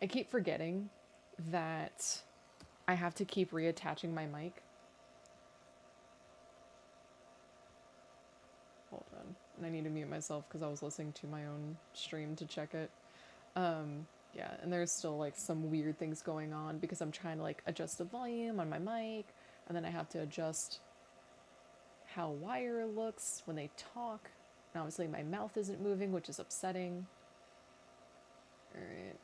I keep forgetting that I have to keep reattaching my mic. Hold on. And I need to mute myself because I was listening to my own stream to check it. Yeah, and there's still like some weird things going on because I'm trying to like adjust the volume on my mic, and then I have to adjust how Wire looks when they talk. And obviously my mouth isn't moving, which is upsetting. Alright,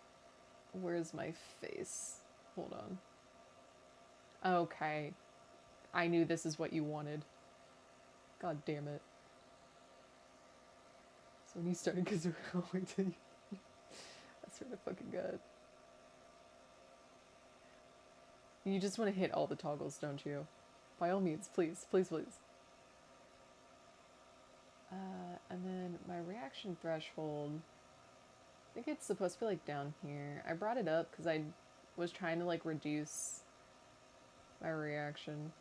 where's my face? Hold on. Okay, I knew this is what you wanted. God damn it. So when you started Kazoo, oh wait till you... I swear to fucking god. You just want to hit all the toggles, don't you? By all means, please, please, please. And then my reaction threshold, I think it's supposed to be like down here. I brought it up because I was trying to like reduce my reaction.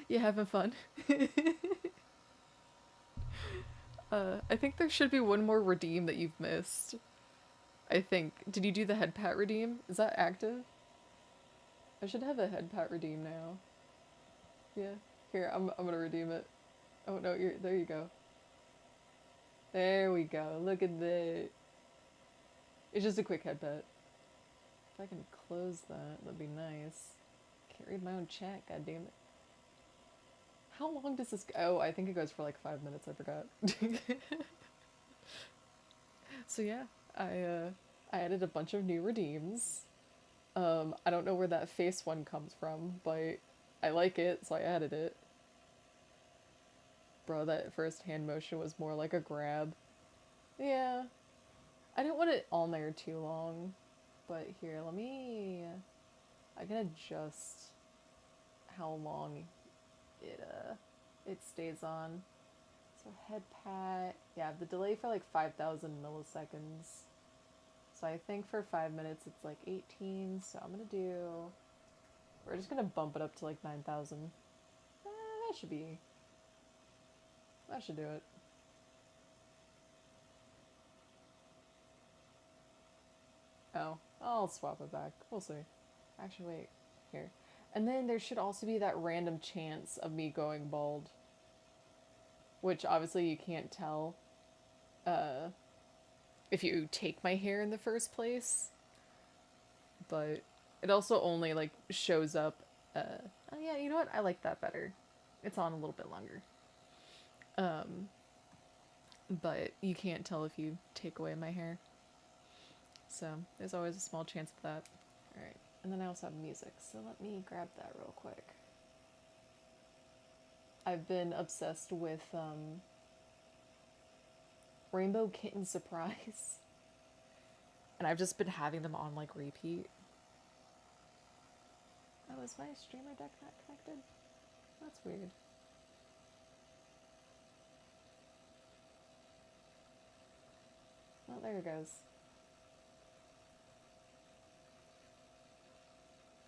You having fun? I think there should be one more redeem that you've missed. I think. Did you do the head pat redeem? Is that active? I should have a head pat redeem now. Yeah. Here, I'm gonna redeem it. Oh no, there you go. There we go. Look at that. It's just a quick head pat. If I can close that, that'd be nice. Can't read my own chat, god damn it. How long does this go? Oh, I think it goes for like 5 minutes, I forgot. So yeah, I added a bunch of new redeems. I don't know where that face one comes from, but I like it, so I added it. Bro, that first hand motion was more like a grab. Yeah. I didn't want it on there too long. But here, let me... I can adjust how long it stays on. So head pat... Yeah, the delay for like 5,000 milliseconds. So I think for 5 minutes it's like 18, so I'm gonna do... We're just gonna bump it up to like 9,000. That should be... That should do it. Oh, I'll swap it back. We'll see. Actually, wait. Here. And then there should also be that random chance of me going bald. Which obviously you can't tell uh, if you take my hair in the first place. But it also only like shows up. Oh yeah, you know what? I like that better. It's on a little bit longer. Um, but you can't tell if you take away my hair. So there's always a small chance of that. Alright, and then I also have music, so let me grab that real quick. I've been obsessed with Rainbow Kitten Surprise, and I've just been having them on like repeat. Oh, is my streamer deck not connected? That's weird. Oh, there it goes.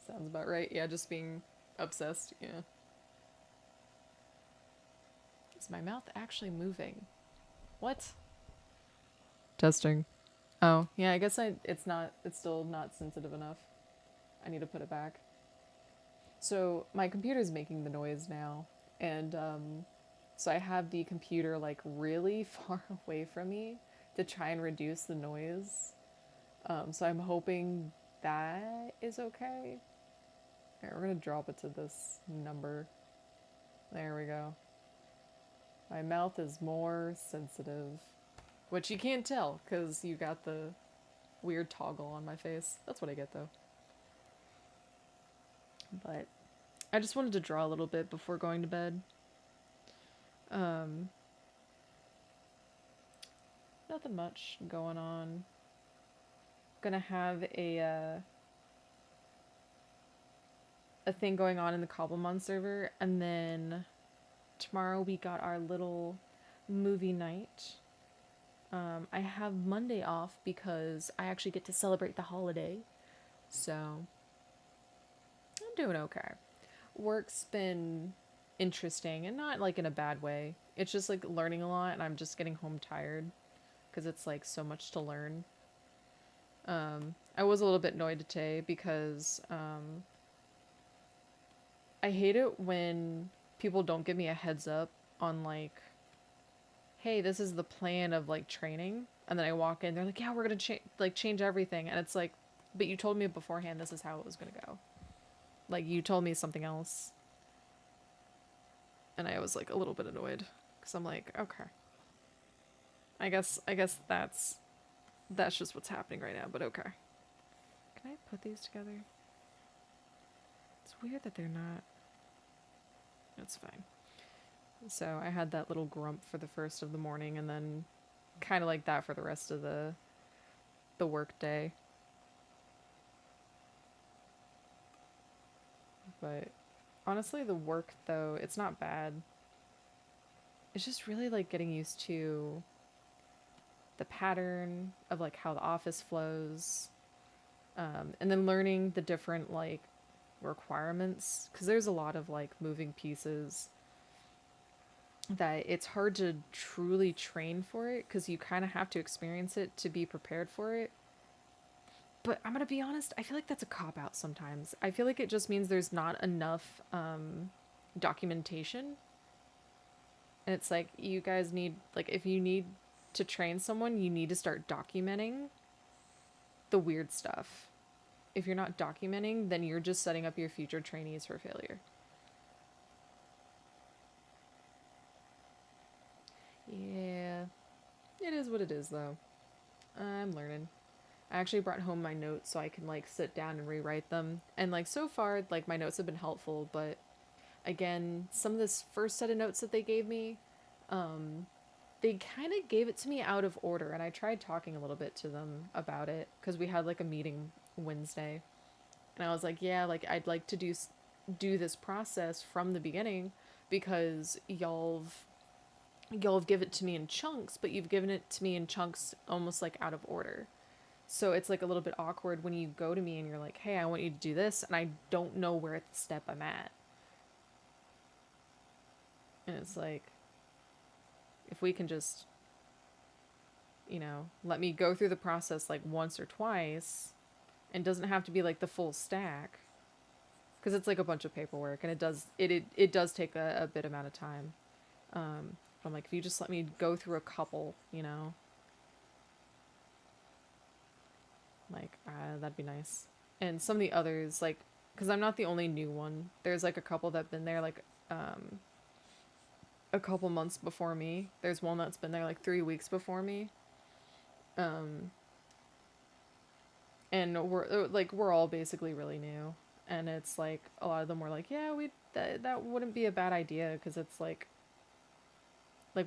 Sounds about right. Yeah, just being obsessed. Yeah. Is my mouth actually moving? What? Testing. Oh, yeah, I guess it's still not sensitive enough. I need to put it back. So, my computer's making the noise now, and so I have the computer like really far away from me to try and reduce the noise. So I'm hoping that is okay. Alright, we're gonna drop it to this number. There we go. My mouth is more sensitive. Which you can't tell, because you got the weird toggle on my face. That's what I get, though. But I just wanted to draw a little bit before going to bed. Um, Nothing much going on. Gonna have a thing going on in the Cobblemon server, and then tomorrow we got our little movie night. I have Monday off because I actually get to celebrate the holiday, so I'm doing okay. Work's been interesting and not like in a bad way. It's just like learning a lot and I'm just getting home tired because it's like so much to learn. I was a little bit annoyed today because I hate it when people don't give me a heads up on like, hey, this is the plan of like training, and then I walk in, they're like, yeah, we're gonna change everything, and it's like, but you told me beforehand this is how it was gonna go. Like you told me something else, and I was like a little bit annoyed because I'm like, okay, I guess that's just what's happening right now, but okay. Can I put these together? It's weird that they're not. It's fine. So I had that little grump for the first of the morning, and then kind of like that for the rest of the work day. But honestly, the work though, it's not bad. It's just really like getting used to the pattern of like how the office flows, and then learning the different like requirements because there's a lot of like moving pieces that it's hard to truly train for it because you kind of have to experience it to be prepared for it. But I'm gonna be honest, I feel like that's a cop out sometimes. I feel like it just means there's not enough documentation. And it's like you guys need like if you need to train someone, you need to start documenting the weird stuff. If you're not documenting, then you're just setting up your future trainees for failure. Yeah, it is what it is though. I'm learning. I actually brought home my notes so I can like sit down and rewrite them. And like so far, like my notes have been helpful, but again, some of this first set of notes that they gave me, they kind of gave it to me out of order, and I tried talking a little bit to them about it because we had like a meeting Wednesday, and I was like, yeah, like I'd like to do this process from the beginning because y'all have given it to me in chunks, but you've given it to me in chunks almost like out of order. So it's like a little bit awkward when you go to me and you're like, hey, I want you to do this, and I don't know where at the step I'm at. And it's like, if we can just, let me go through the process like once or twice, and doesn't have to be like the full stack, because it's like a bunch of paperwork, and it does take a bit amount of time. But I'm like, if you just let me go through a couple, like that'd be nice. And some of the others, like, because I'm not the only new one. There's like a couple that've been there like a couple months before me. There's one that's been there like 3 weeks before me. Um, and we're all basically really new, and it's like a lot of them were like, yeah, that wouldn't be a bad idea because it's like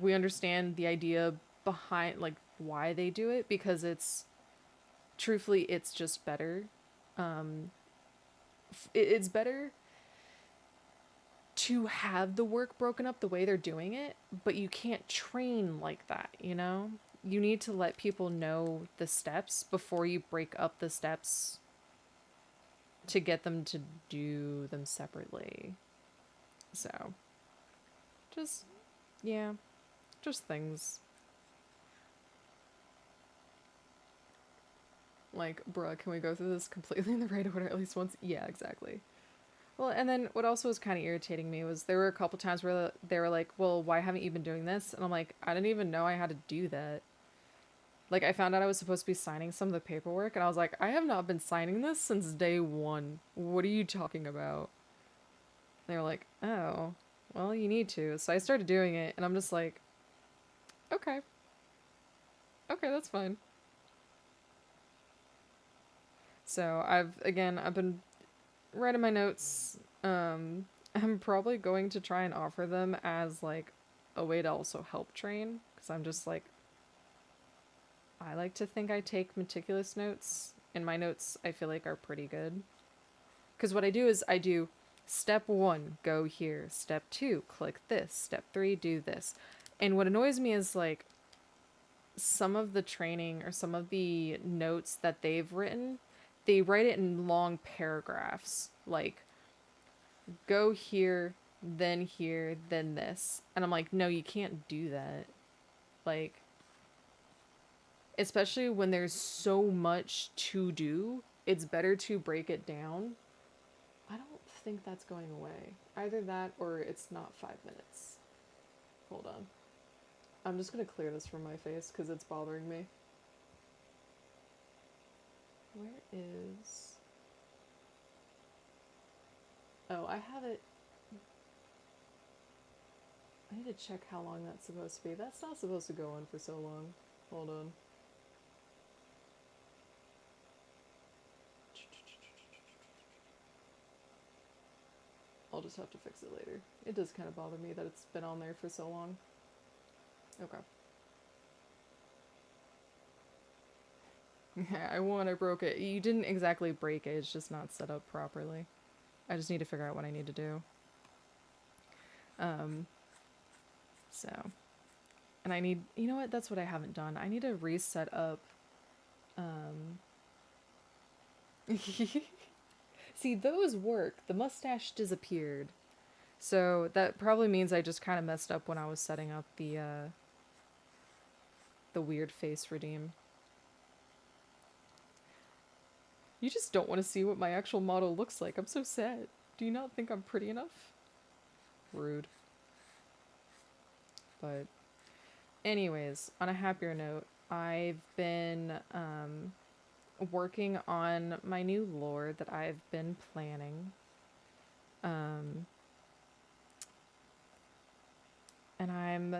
we understand the idea behind like why they do it because it's truthfully it's just better. It's better to have the work broken up the way they're doing it, but you can't train like that, you know? You need to let people know the steps before you break up the steps to get them to do them separately. So, just, yeah, just things. Like, bruh, can we go through this completely in the right order at least once? Yeah, exactly. Well, and then what also was kind of irritating me was there were a couple times where they were like, well, why haven't you been doing this? And I'm like, I didn't even know I had to do that. Like, I found out I was supposed to be signing some of the paperwork, and I was like, I have not been signing this since day one. What are you talking about? And they were like, oh, well, you need to. So I started doing it, and I'm just like, okay, okay, that's fine. So I've been writing my notes. I'm probably going to try and offer them as like a way to also help train, because I'm just like, I like to think I take meticulous notes, and my notes I feel like are pretty good. Because what I do is I do step 1, go here. Step 2, click this. Step 3, do this. And what annoys me is like some of the training or some of the notes that they've written, they write it in long paragraphs. Like go here, then this. And I'm like, no, you can't do that. Like, especially when there's so much to do, it's better to break it down. I don't think that's going away. Either that or it's not 5 minutes. Hold on. I'm just gonna clear this from my face because it's bothering me. Where is... Oh, I have it. I need to check how long that's supposed to be. That's not supposed to go on for so long. Hold on. I'll just have to fix it later. It does kind of bother me that it's been on there for so long. Okay. Yeah, I won, I broke it. You didn't exactly break it, it's just not set up properly. I just need to figure out what I need to do. So. And I need, you know what, that's what I haven't done. I need to reset up, see, those work. The mustache disappeared. So that probably means I just kind of messed up when I was setting up the weird face redeem. You just don't want to see what my actual model looks like. I'm so sad. Do you not think I'm pretty enough? Rude. But anyways, on a happier note, I've been working on my new lore that I've been planning. And I'm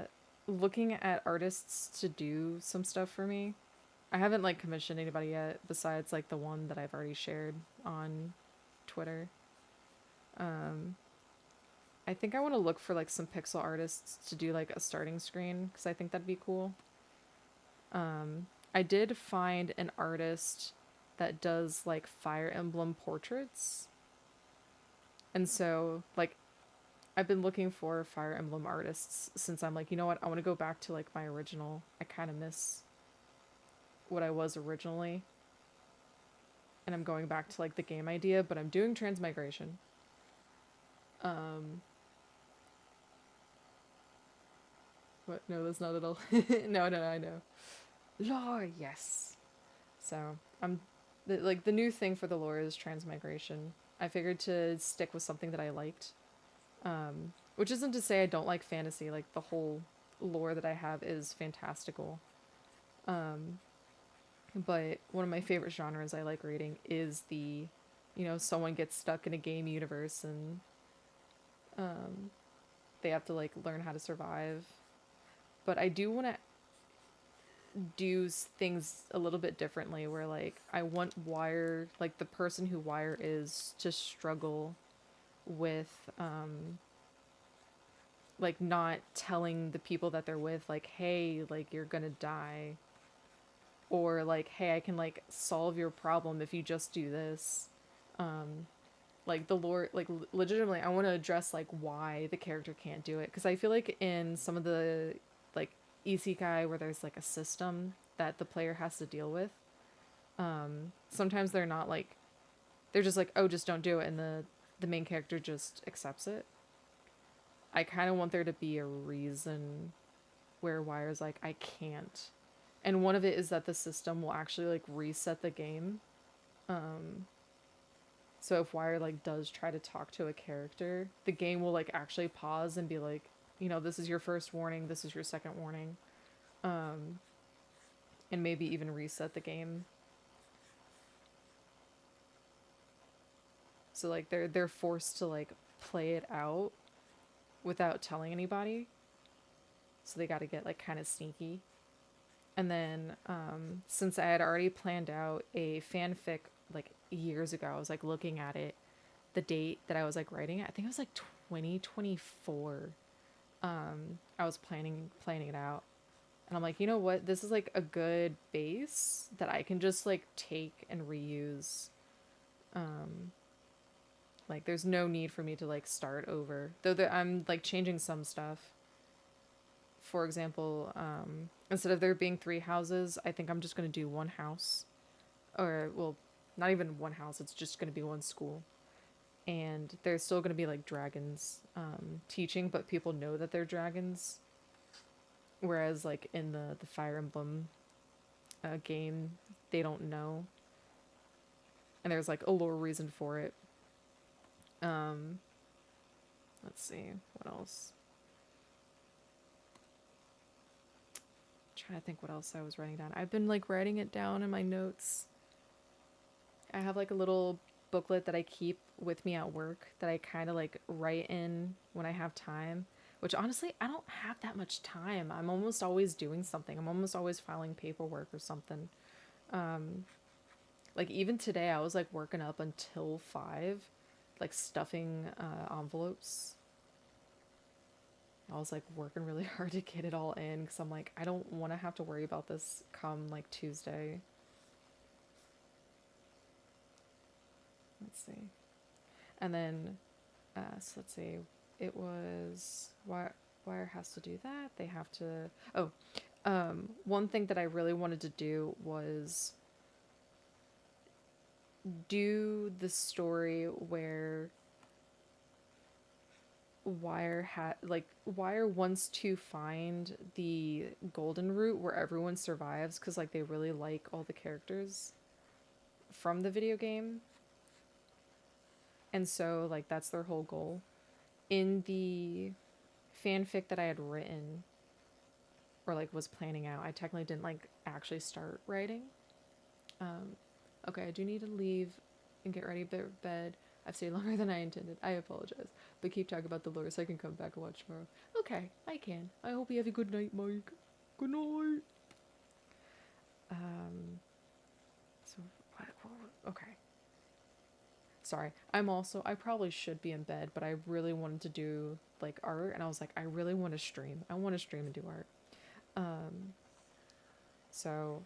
looking at artists to do some stuff for me. I haven't like commissioned anybody yet besides like the one that I've already shared on Twitter. I think I want to look for like some pixel artists to do like a starting screen because I think that'd be cool. I did find an artist that does like Fire Emblem portraits. And so like I've been looking for Fire Emblem artists since I'm like, you know what, I want to go back to like my original. I kind of miss what I was originally. And I'm going back to like the game idea, but I'm doing transmigration. What? No, that's not at all. No, I know. Lore, yes. So I'm like the new thing for the lore is transmigration. I figured to stick with something that I liked, which isn't to say I don't like fantasy. Like the whole lore that I have is fantastical. But one of my favorite genres I like reading is someone gets stuck in a game universe and they have to like learn how to survive. But I do want to do things a little bit differently where like I want Wire, like the person who Wire is, to struggle with like not telling the people that they're with like, hey, like you're gonna die, or like, hey, I can like solve your problem if you just do this. Like the lore, like legitimately I want to address like why the character can't do it because I feel like in some of the like isekai where there's like a system that the player has to deal with, sometimes they're not like, they're just like, oh, just don't do it, and the main character just accepts it. I kind of want there to be a reason where Wire's like, I can't. And one of it is that the system will actually like reset the game. So if Wire like does try to talk to a character, the game will like actually pause and be like, this is your first warning, this is your second warning. And maybe even reset the game. So like they're forced to like play it out without telling anybody. So they got to get like kind of sneaky. And then since I had already planned out a fanfic like years ago, I was like looking at it, the date that I was like writing it, I think it was like 2024. I was planning it out. And I'm like, you know what? This is like a good base that I can just like take and reuse. Like there's no need for me to like start over. Though I'm like changing some stuff. For example, instead of there being 3 houses, I think I'm just going to do one house. Or, well, not even one house, it's just going to be one school. and there's still going to be like dragons teaching, but people know that they're dragons, whereas like in the Fire Emblem game, they don't know, and there's like a lore reason for it. um let's see what else. Trying to think what else I was writing down. I've been like writing it down in my notes. I have like a little booklet that I keep with me at work that I kind of like write in when I have time, which honestly, I don't have that much time. I'm almost always doing something. I'm almost always filing paperwork or something. Like even today, I was like working up until 5, like stuffing envelopes. I was like working really hard to get it all in because I'm like, I don't want to have to worry about this come like Tuesday. Let's see. And then, so let's see. It was Wire has to do that. They have to. Oh, one thing that I really wanted to do was do the story where Wire wants to find the golden route where everyone survives because like they really like all the characters from the video game, and so like that's their whole goal. In the fanfic that I had written or like was planning out, I technically didn't like actually start writing. Okay, I do need to leave and get ready for bed. I've stayed longer than I intended. I apologize. But keep talking about the lore so I can come back and watch tomorrow. Okay, I can. I hope you have a good night, Mike. Good night. Um, so, okay. Sorry. I probably should be in bed, but I really wanted to do like art, and I was like, I really want to stream. I want to stream and do art. So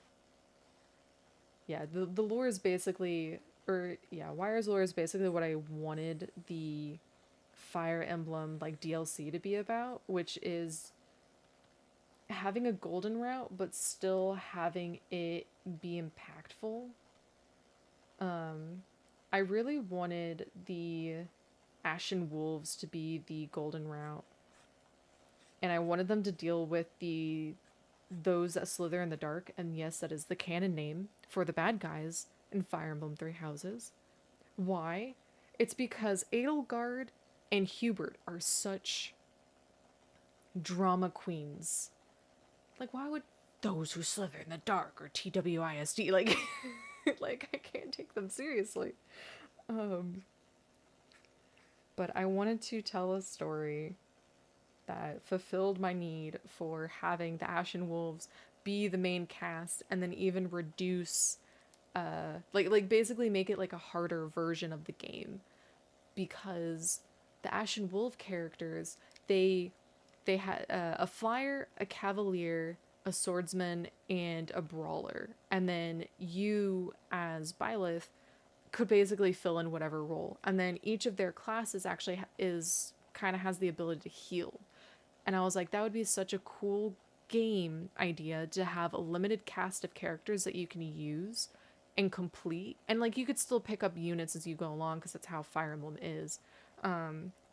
yeah, the lore is basically, or yeah, Wire's lore is basically what I wanted the Fire Emblem like DLC to be about, which is having a golden route but still having it be impactful. I really wanted the Ashen Wolves to be the golden route, and I wanted them to deal with the those that slither in the dark, and yes, that is the canon name for the bad guys in Fire Emblem Three Houses. Why? It's because Edelgard and Hubert are such drama queens. Like, why would those who slither in the dark or TWISD like like I can't take them seriously. But I wanted to tell a story that fulfilled my need for having the Ashen Wolves be the main cast and then even reduce like basically make it like a harder version of the game, because the Ashen Wolf characters, they had a flyer, a cavalier, a swordsman, and a brawler, and then you as Byleth could basically fill in whatever role, and then each of their classes actually is kind of has the ability to heal. And I was like, that would be such a cool game idea to have a limited cast of characters that you can use and complete. And like you could still pick up units as you go along because that's how Fire Emblem is.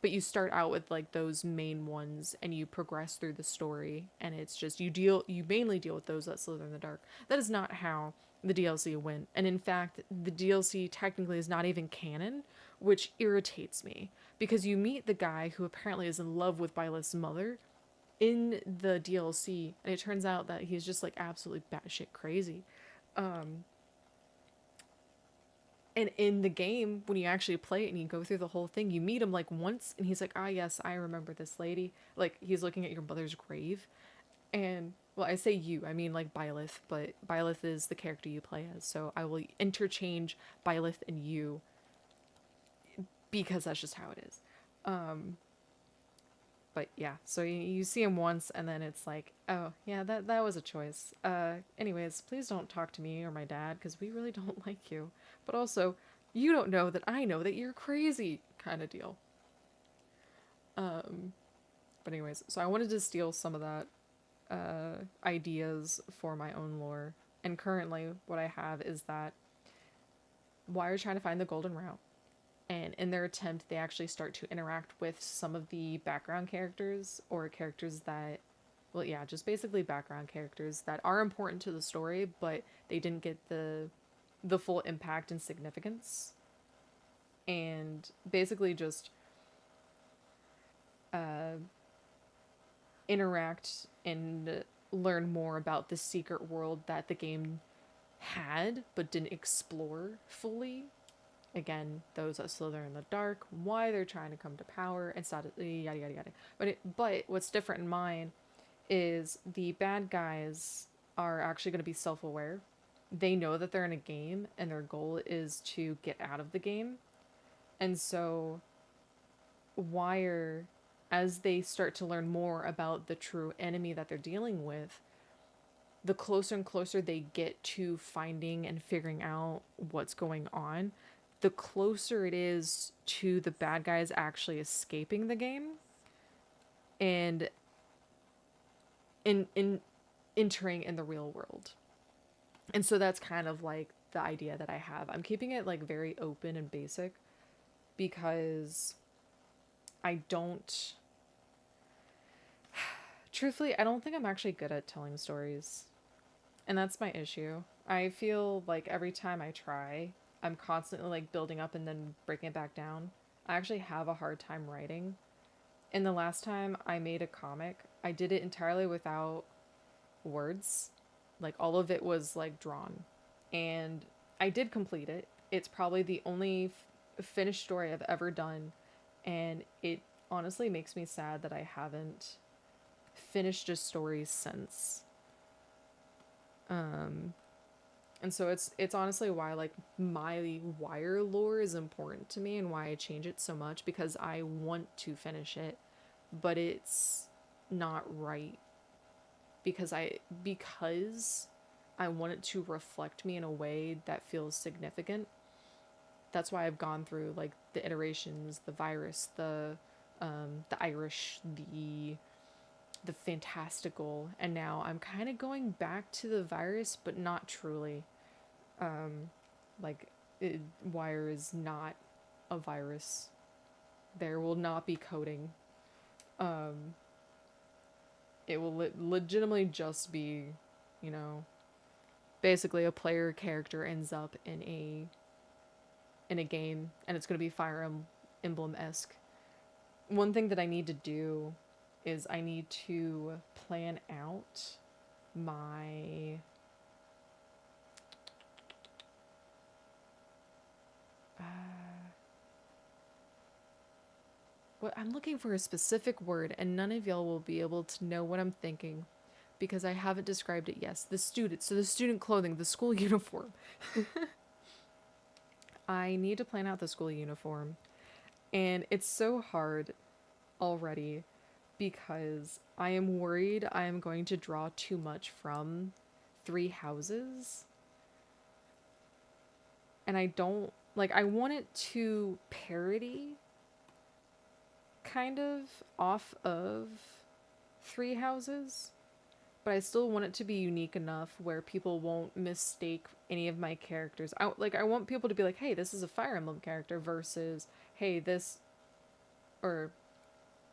But you start out with like those main ones and you progress through the story, and it's just you mainly deal with those that slither in the dark. That is not how the DLC went. And in fact, the DLC technically is not even canon, which irritates me because you meet the guy who apparently is in love with Byleth's mother in the DLC, and it turns out that he's just like absolutely batshit crazy. And in the game, when you actually play it and you go through the whole thing, you meet him like once, and he's like, "Ah, yes, I remember this lady." Like he's looking at your mother's grave, and well, I say you, I mean like Byleth, but Byleth is the character you play as, so I will interchange Byleth and you because that's just how it is. But yeah, so you see him once, and then it's like, oh yeah, that was a choice. Anyways, please don't talk to me or my dad because we really don't like you. But also, you don't know that I know that you're crazy, kind of deal. But anyways, so I wanted to steal some of that ideas for my own lore, and currently what I have is that Wire trying to find the golden route. And in their attempt, they actually start to interact with some of the background characters, or characters that, well, yeah, just basically background characters that are important to the story, but they didn't get the full impact and significance. And basically just uh, interact and learn more about the secret world that the game had but didn't explore fully. Again, those that slither in the dark, why they're trying to come to power, and yada yada yada. But what's different in mine is the bad guys are actually going to be self-aware. They know that they're in a game and their goal is to get out of the game. And so Wire, as they start to learn more about the true enemy that they're dealing with, the closer and closer they get to finding and figuring out what's going on, the closer it is to the bad guys actually escaping the game and in entering in the real world. And so that's kind of like the idea that I have. I'm keeping it like very open and basic because I don't, truthfully, I don't think I'm actually good at telling stories. And that's my issue. I feel like every time I try, I'm constantly like building up and then breaking it back down. I actually have a hard time writing. And the last time I made a comic, I did it entirely without words. Like all of it was like drawn. And I did complete it. It's probably the only finished story I've ever done. And it honestly makes me sad that I haven't finished a story since. Um, and so it's honestly why like my Wire lore is important to me and why I change it so much, because I want to finish it, but it's not right because I want it to reflect me in a way that feels significant. That's why I've gone through like the iterations, the virus, the Irish, the fantastical, and now I'm kind of going back to the virus, but not truly. Um, like, Wire is not a virus. There will not be coding. Um, it will legitimately just be, you know, basically a player character ends up in a game, and it's gonna be Fire Emblem esque. One thing that I need to do is I need to plan out my what I'm looking for a specific word, and none of y'all will be able to know what I'm thinking because I haven't described it. Yes, the student clothing, the school uniform. I need to plan out the school uniform, and it's so hard already because I am worried I am going to draw too much from Three Houses. And I don't like, I want it to parody kind of off of Three Houses, but I still want it to be unique enough where people won't mistake any of my characters. I want people to be like, "Hey, this is a Fire Emblem character," versus, "Hey, this," or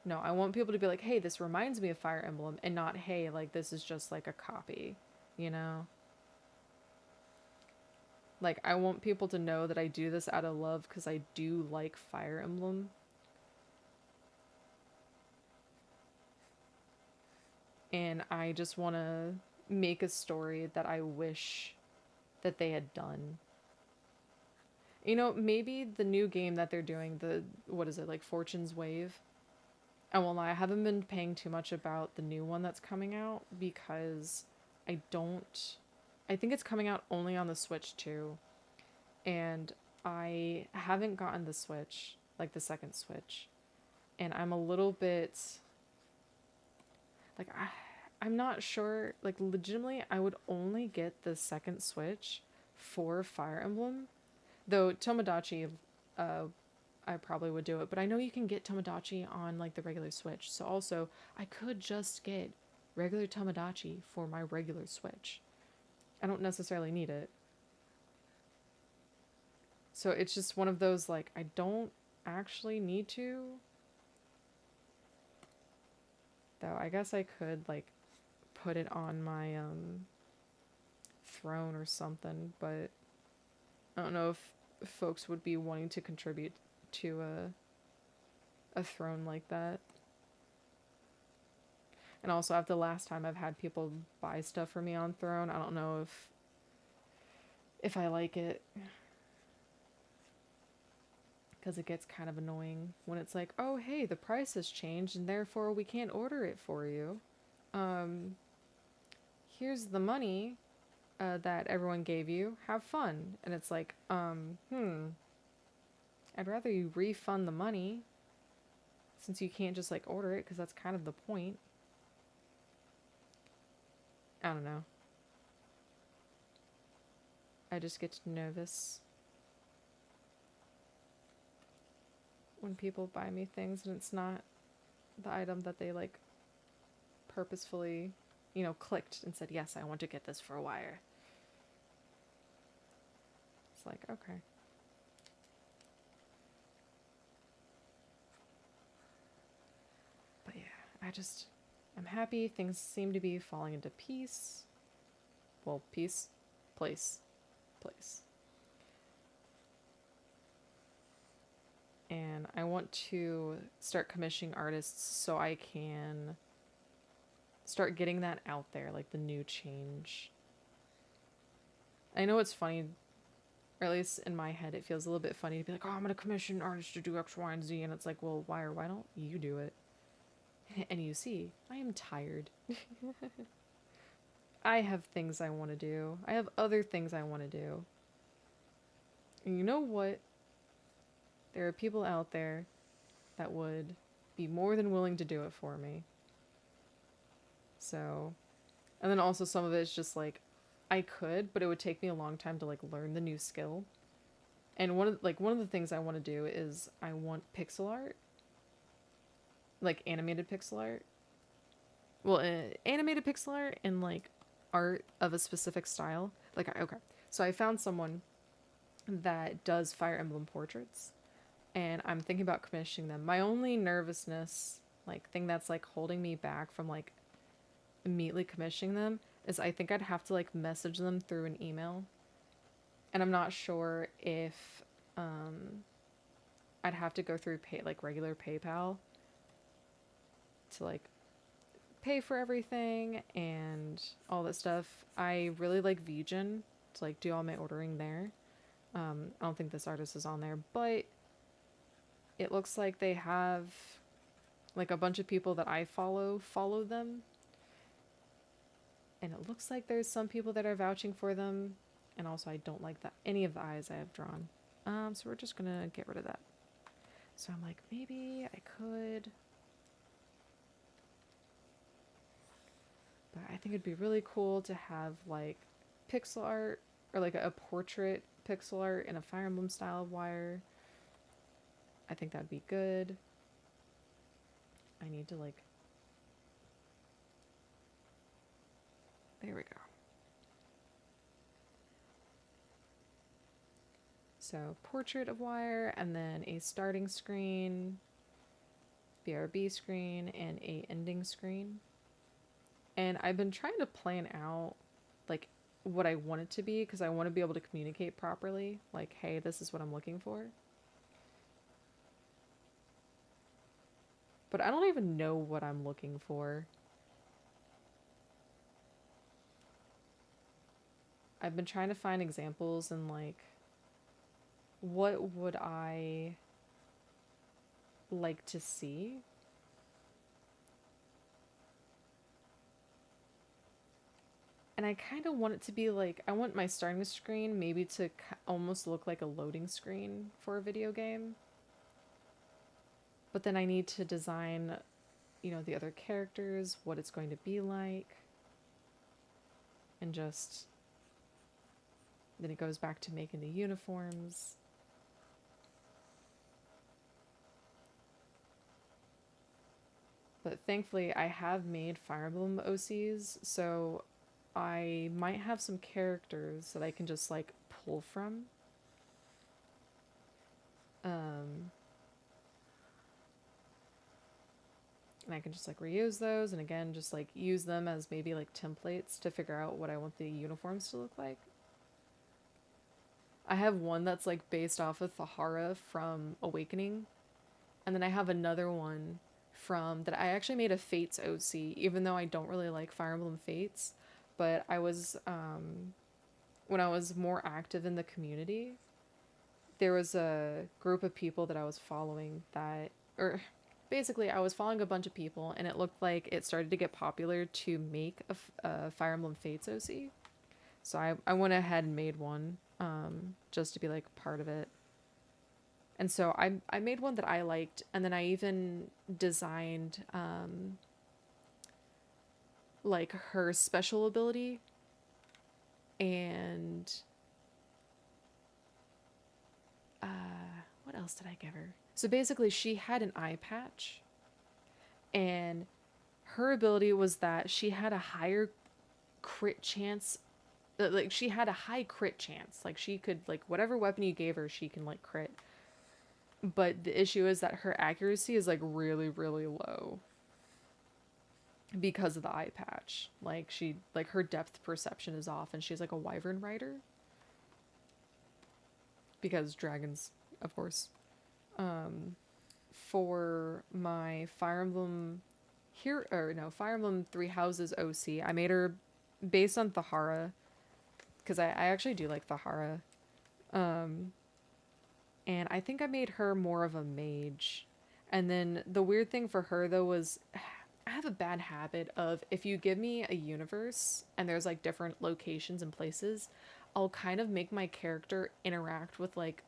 no, I want people to be like, "Hey, this reminds me of Fire Emblem," and not, "Hey, like this is just like a copy," you know? Like, I want people to know that I do this out of love because I do like Fire Emblem. And I just want to make a story that I wish that they had done. You know, maybe the new game that they're doing, what is it, like Fortune's Wave? I won't lie, I haven't been paying too much about the new one that's coming out because I don't. I think it's coming out only on the Switch too. And I haven't gotten the Switch, like the second Switch. And I'm a little bit like I'm not sure, like legitimately I would only get the second Switch for Fire Emblem. Though Tomodachi, uh I probably would do it, but I know you can get Tomodachi on like the regular Switch. So also I could just get regular Tomodachi for my regular Switch. I don't necessarily need it. So it's just one of those, like, I don't actually need to. Though I guess I could, like, put it on my throne or something, but I don't know if folks would be wanting to contribute to a throne like that. And also, after the last time I've had people buy stuff for me on Throne, I don't know if I like it, because it gets kind of annoying when it's like, oh hey, the price has changed and therefore we can't order it for you. Um, Here's the money that everyone gave you. Have fun. And it's like, I'd rather you refund the money since you can't just like order it, because that's kind of the point. I don't know. I just get nervous when people buy me things and it's not the item that they like purposefully, clicked and said, yes, I want to get this for a wire. It's like, okay. But yeah, I'm happy. Things seem to be falling into peace. Well, peace, place. And I want to start commissioning artists so I can start getting that out there, like the new change. I know it's funny, or at least in my head, it feels a little bit funny to be like, oh, I'm going to commission artists to do X, Y, and Z. And it's like, well, why don't you do it? And you see, I am tired. I have things I want to do. I have other things I want to do. And you know what? There are people out there that would be more than willing to do it for me. So, and then also some of it is just like, I could, but it would take me a long time to like learn the new skill. And one of the things I want to do is I want pixel art, like animated pixel art. Well, animated pixel art and like art of a specific style. Like, okay, so I found someone that does Fire Emblem portraits, and I'm thinking about commissioning them. My only nervousness, like thing that's like holding me back from like immediately commissioning them, is I think I'd have to like message them through an email, and I'm not sure if I'd have to go through regular PayPal to like pay for everything and all that stuff. I really like VGen to like do all my ordering there. I don't think this artist is on there, but it looks like they have like a bunch of people that I follow them. And it looks like there's some people that are vouching for them. And also I don't like any of the eyes I have drawn. So we're just gonna get rid of that. So I'm like, maybe I could. But I think it'd be really cool to have like pixel art or like a portrait pixel art in a Fire Emblem style of wire. I think that'd be good. I need to like... There we go. So portrait of wire, and then a starting screen, BRB screen, and a ending screen. And I've been trying to plan out like what I want it to be, because I want to be able to communicate properly. Like, hey, this is what I'm looking for. But I don't even know what I'm looking for. I've been trying to find examples and like, what would I like to see? And I kind of want it to be like, I want my starting screen maybe to almost look like a loading screen for a video game. But then I need to design, the other characters, what it's going to be like. And just... Then it goes back to making the uniforms. But thankfully, I have made Fire Emblem OCs, so I might have some characters that I can just, like, pull from. Um, and I can just like reuse those and again just like use them as maybe like templates to figure out what I want the uniforms to look like. I have one that's like based off of Thahara from Awakening, and then I have another one from that I actually made a Fates OC, even though I don't really like Fire Emblem Fates, but I was when I was more active in the community, there was a group of people that I was following that, or basically, I was following a bunch of people, and it looked like it started to get popular to make a Fire Emblem Fates OC. So I went ahead and made one just to be like part of it. And so I made one that I liked, and then I even designed like her special ability and what else did I give her? So basically, she had an eye patch, and her ability was that she had a higher crit chance. Like she had a high crit chance. Like she could like whatever weapon you gave her, she can like crit. But the issue is that her accuracy is like really really low because of the eye patch. Like she like her depth perception is off, and she's like a wyvern rider because dragons, of course. For my Fire Emblem here or no Fire Emblem Three Houses OC, I made her based on Thahara because I actually do like Thahara. And I think I made her more of a mage. And then the weird thing for her though was I have a bad habit of if you give me a universe and there's like different locations and places, I'll kind of make my character interact with like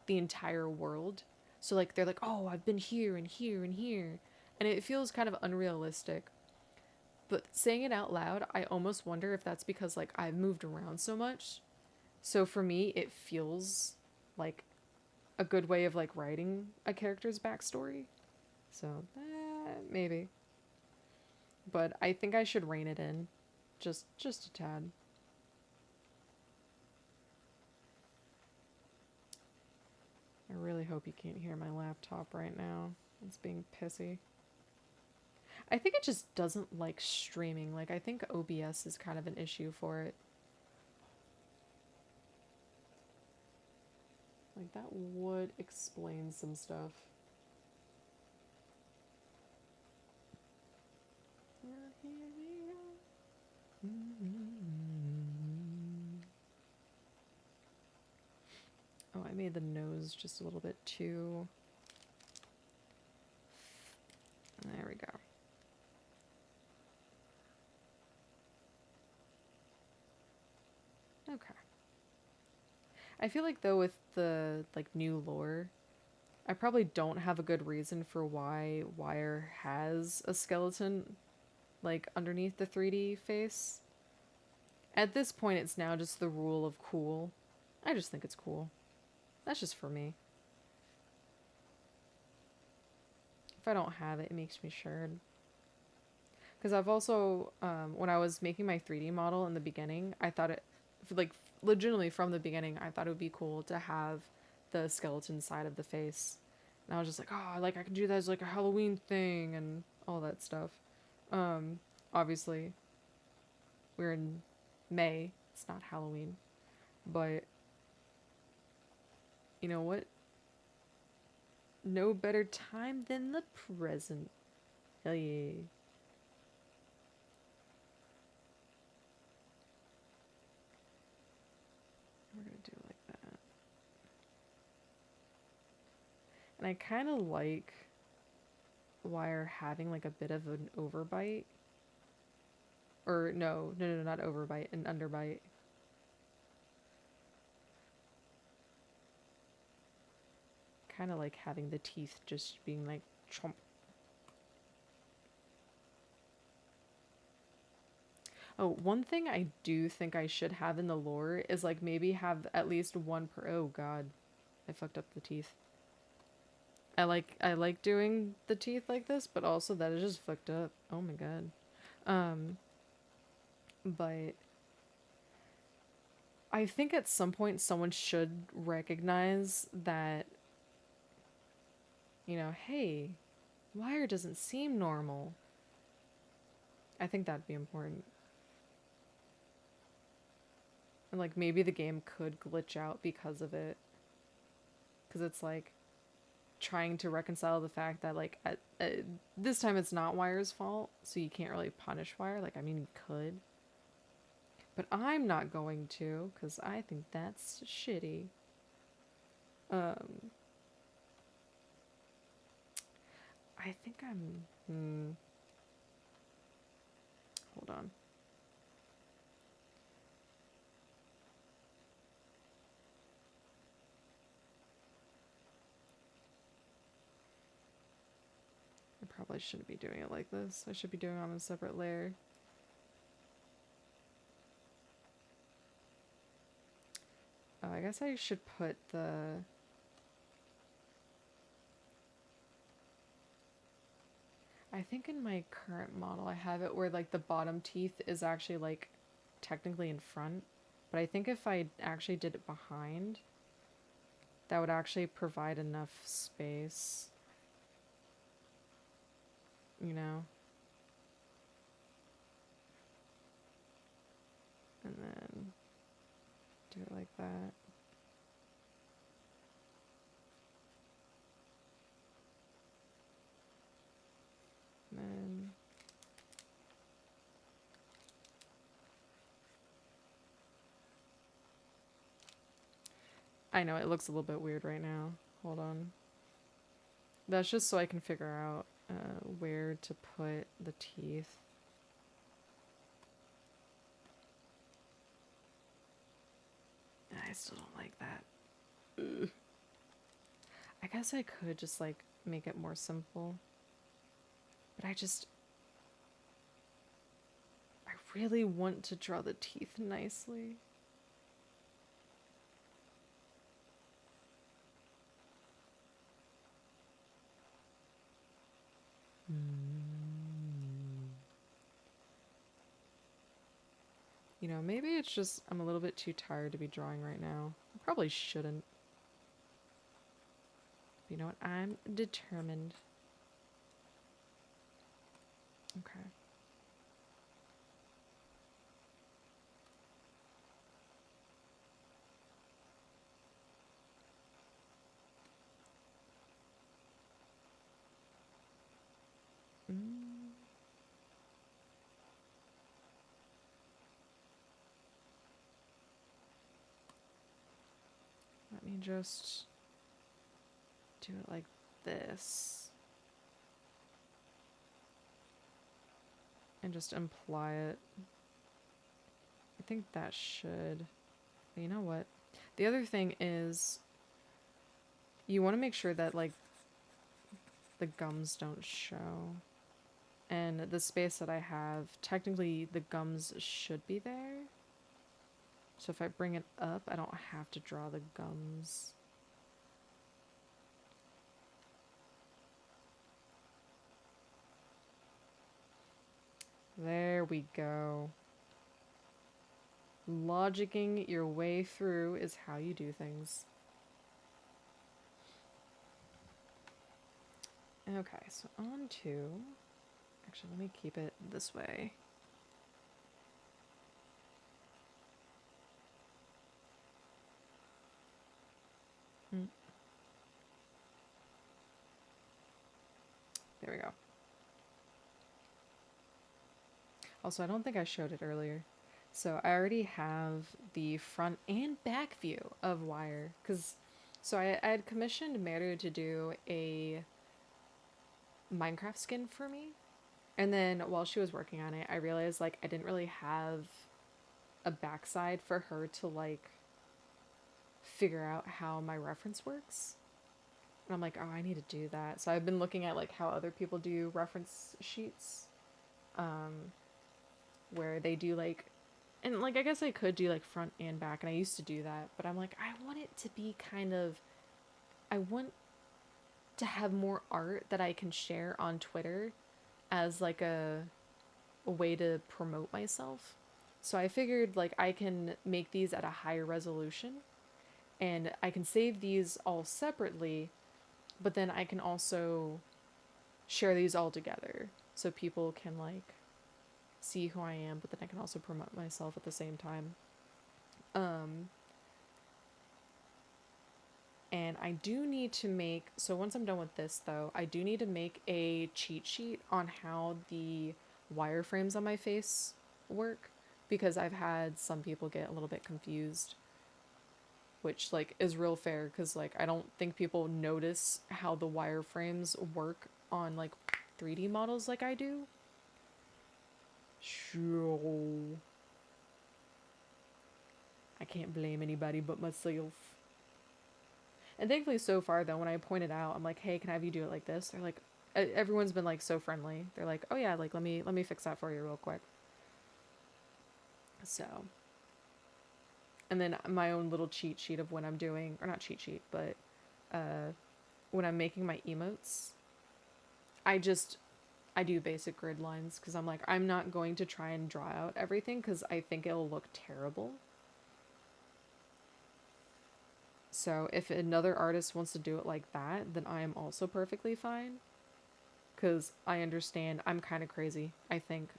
the entire world. So like they're like, "Oh, I've been here and here and here." And it feels kind of unrealistic. But saying it out loud, I almost wonder if that's because like I've moved around so much. So for me, it feels like a good way of like writing a character's backstory. So maybe, but I think I should rein it in, just a tad. I really hope you can't hear my laptop right now. It's being pissy. I think it just doesn't like streaming. Like I think OBS is kind of an issue for it. Like that would explain some stuff. Here we go. Oh, I made the nose just a little bit too. There we go. Okay. I feel like though with the like new lore, I probably don't have a good reason for why Wire has a skeleton like underneath the 3D face. At this point it's now just the rule of cool. I just think it's cool. That's just for me. If I don't have it, it makes me sure. Because I've also, when I was making my 3D model in the beginning, I thought it, like, legitimately from the beginning, I thought it would be cool to have the skeleton side of the face. And I was just like, oh, like, I can do that as, like, a Halloween thing and all that stuff. Obviously, we're in May. It's not Halloween. But, you know what? No better time than the present. Hell yeah. We're gonna do it like that. And I kind of like Wire having like a bit of an overbite. Or no, not overbite, an underbite. Kind of like having the teeth just being like chomp. Oh, one thing I do think I should have in the lore is like maybe have at least one per. Oh God, I fucked up the teeth. I like doing the teeth like this, but also that is just fucked up. Oh my God. Um, but I think at some point someone should recognize that you know, hey, wire doesn't seem normal. I think that'd be important. And like maybe the game could glitch out because of it. Because it's like trying to reconcile the fact that like this time it's not Wire's fault, so you can't really punish Wire. Like, I mean, you could. But I'm not going to, because I think that's shitty. Um, I think I'm... hold on. I probably shouldn't be doing it like this. I should be doing it on a separate layer. I guess I should put the... I think in my current model I have it where like the bottom teeth is actually like technically in front. But I think if I actually did it behind, that would actually provide enough space. You know? And then do it like that. And then I know it looks a little bit weird right now. Hold on. That's just so I can figure out where to put the teeth. I still don't like that. Ugh. I guess I could just like make it more simple. But I really want to draw the teeth nicely. You know, maybe it's just I'm a little bit too tired to be drawing right now. I probably shouldn't. But you know what? I'm determined. Okay. Mm. Let me just do it like this. And just imply it. I think that should... But you know what? The other thing is you want to make sure that like the gums don't show. And the space that I have, technically the gums should be there. So if I bring it up, I don't have to draw the gums. There we go. Logicking your way through is how you do things. Okay, so on to... Actually, let me keep it this way. There we go. Also, I don't think I showed it earlier. So I already have the front and back view of Wire. So I had commissioned Meru to do a Minecraft skin for me. And then while she was working on it, I realized like I didn't really have a backside for her to like figure out how my reference works. And I'm like, oh, I need to do that. So I've been looking at like how other people do reference sheets, where they do like, and like I guess I could do like front and back, and I used to do that, but I'm like, I want it to be kind of, I want to have more art that I can share on Twitter as like a way to promote myself. So I figured like I can make these at a higher resolution and I can save these all separately, but then I can also share these all together so people can like see who I am, but then I can also promote myself at the same time. Um, and I do need to make, so once I'm done with this though, I do need to make a cheat sheet on how the wireframes on my face work, because I've had some people get a little bit confused, which like is real fair because like I don't think people notice how the wireframes work on like 3D models like I do. So I can't blame anybody but myself. And thankfully, so far though, when I pointed out, I'm like, "Hey, can I have you do it like this?" They're like, everyone's been like so friendly. They're like, "Oh yeah, like let me fix that for you real quick." So, and then my own little cheat sheet of when I'm doing, or not cheat sheet, but uh, when I'm making my emotes, I just I do basic grid lines because I'm like, I'm not going to try and draw out everything because I think it'll look terrible. So if another artist wants to do it like that, then I am also perfectly fine. Because I understand I'm kind of crazy, I think.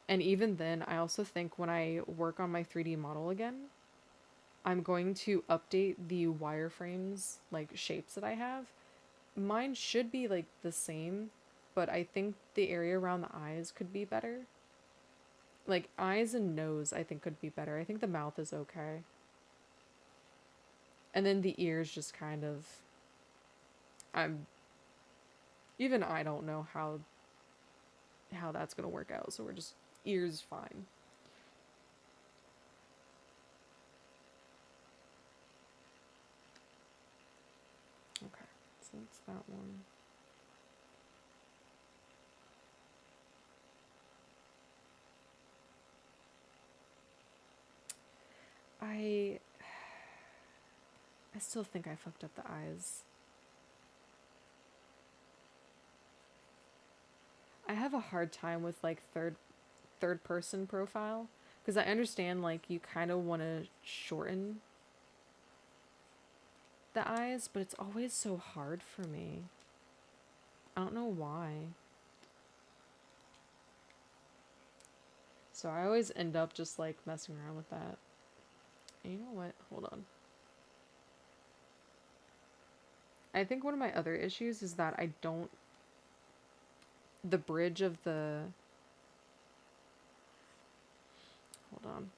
And even then, I also think when I work on my 3D model again, I'm going to update the wireframes, like shapes that I have. Mine should be like the same, but I think the area around the eyes could be better. Like eyes and nose, I think could be better. I think the mouth is okay. And then the ears just kind of I'm even I don't know how that's going to work out. So we're just ears fine. Okay. So that's that one. I I still think I fucked up the eyes. I have a hard time with like third person profile because I understand like you kind of want to shorten the eyes, but it's always so hard for me. I don't know why. So I always end up just like messing around with that. And you know what? Hold on. I think one of my other issues is that I don't the bridge of the hold on.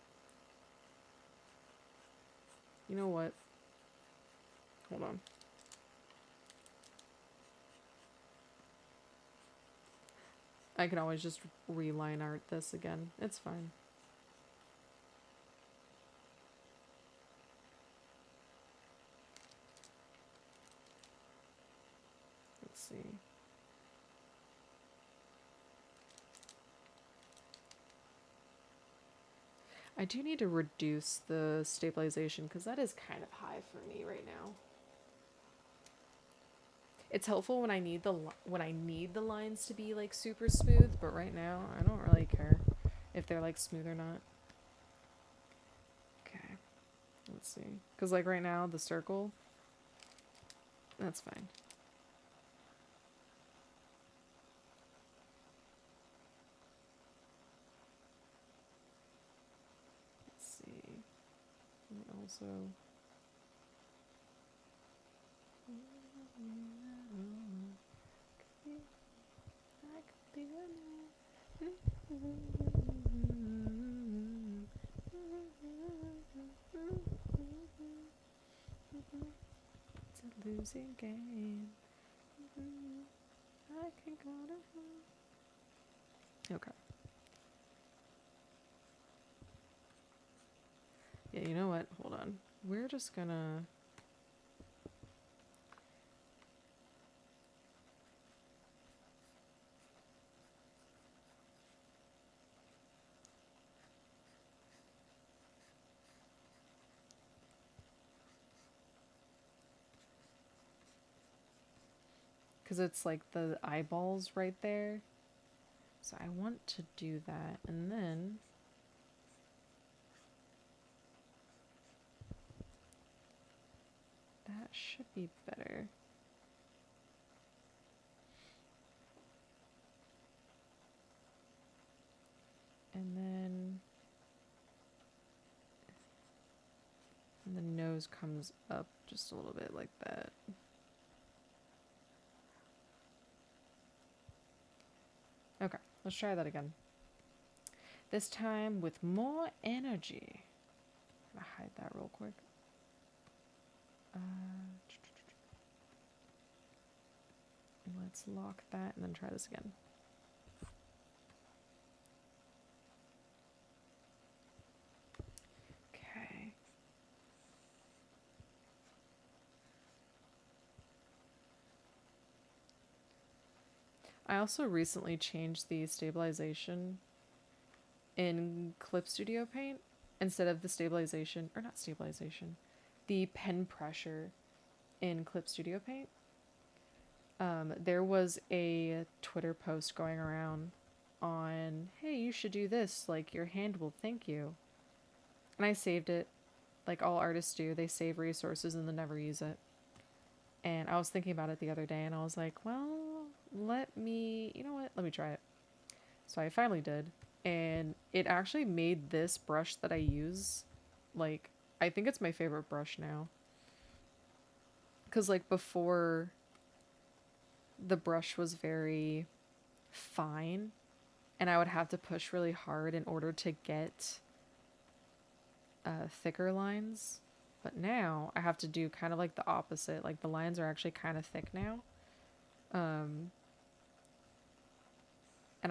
You know what? Hold on. I can always just reline art this again. It's fine. Let's see. I do need to reduce the stabilization because that is kind of high for me right now. It's helpful when I need the lines to be like super smooth, but right now I don't really care if they're like smooth or not. Okay, let's see. Because like right now the circle, that's fine. Let's see. And also. I could be it's a losing game. I can go to hell. Okay. Yeah, you know what? Hold on. We're just gonna. Because it's like the eyeballs right there. So I want to do that. And then. That should be better. And the nose comes up just a little bit like that. Okay, let's try that again. This time with more energy. I'm gonna hide that real quick. Let's lock that and then try this again. Okay. I also recently changed the stabilization in Clip Studio Paint instead of the stabilization, or not stabilization, the pen pressure in Clip Studio Paint. There was a Twitter post going around on, hey, you should do this, like your hand will thank you. And I saved it, like all artists do. They save resources and then never use it. And I was thinking about it the other day and I was like, well, you know what? Let me try it. So I finally did. And it actually made this brush that I use, like, I think it's my favorite brush now. Because, like, before, the brush was very fine. And I would have to push really hard in order to get thicker lines. But now I have to do kind of like the opposite. Like, the lines are actually kind of thick now. And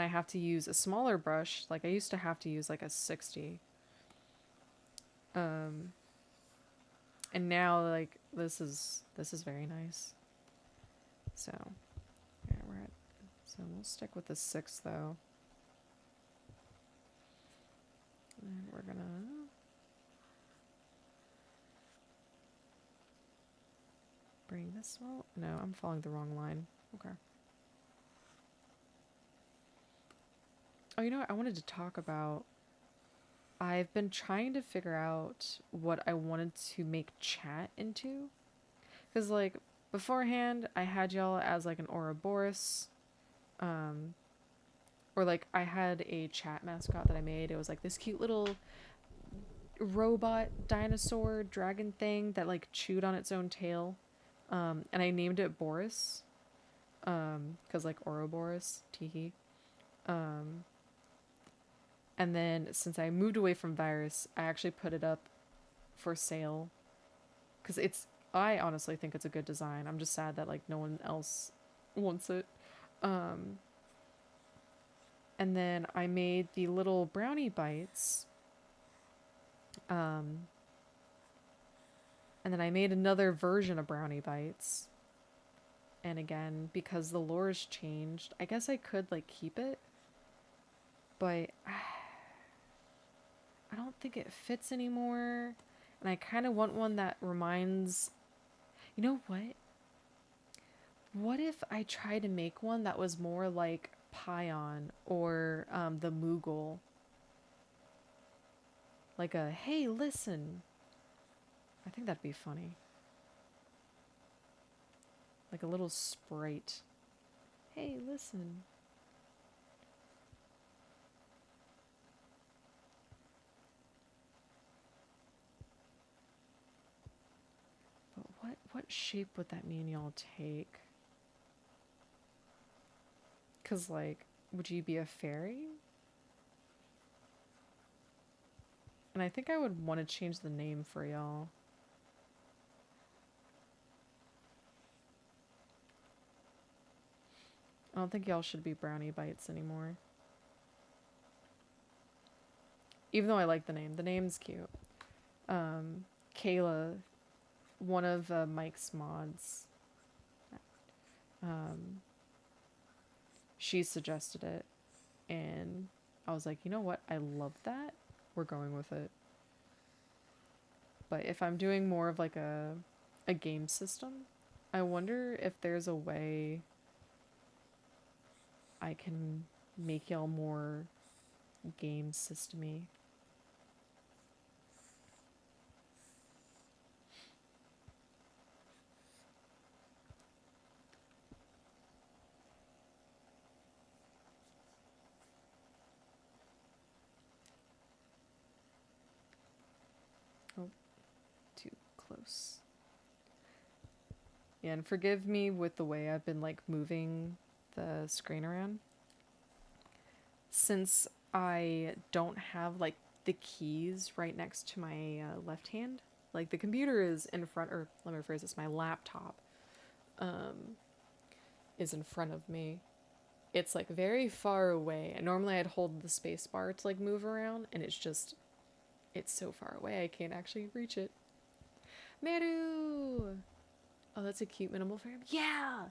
I have to use a smaller brush. Like, I used to have to use like a 60. And now, like, this is very nice. So, yeah, so we'll stick with the 6 though. And we're gonna bring this one. No, I'm following the wrong line. Okay. Oh, you know what? I wanted to talk about. I've been trying to figure out what I wanted to make chat into. Because, like, beforehand, I had y'all as, like, an Ouroboros. Or, like, I had a chat mascot that I made. It was, like, this cute little robot dinosaur dragon thing that, like, chewed on its own tail. And I named it Boris. Because, like, Ouroboros. Teehee. And then, since I moved away from Virus, I actually put it up for sale. Because I honestly think it's a good design. I'm just sad that, like, no one else wants it. And then I made the little brownie bites. And then I made another version of brownie bites. And again, because the lore's changed, I guess I could, like, keep it. But I don't think it fits anymore. And I kind of want one that reminds... You know what? What if I tried to make one that was more like Pion or the Moogle? Like a, hey, listen. I think that'd be funny. Like a little sprite. Hey, listen. But what shape would that mean y'all take? Because, like, would you be a fairy? And I think I would want to change the name for y'all. I don't think y'all should be brownie bites anymore. Even though I like the name. The name's cute. Kayla, one of Mike's mods, she suggested it. And I was like, you know what? I love that. We're going with it. But if I'm doing more of like a game system, I wonder if there's a way I can make y'all more game systemy. close. Yeah, and forgive me with the way I've been like moving the screen around. Since I don't have like the keys right next to my left hand, like the computer is in front, or let me rephrase this, my laptop is in front of me. It's like very far away. And normally I'd hold the space bar to like move around, and it's so far away I can't actually reach it. Meru! Oh, that's a cute minimal frame. Yeah!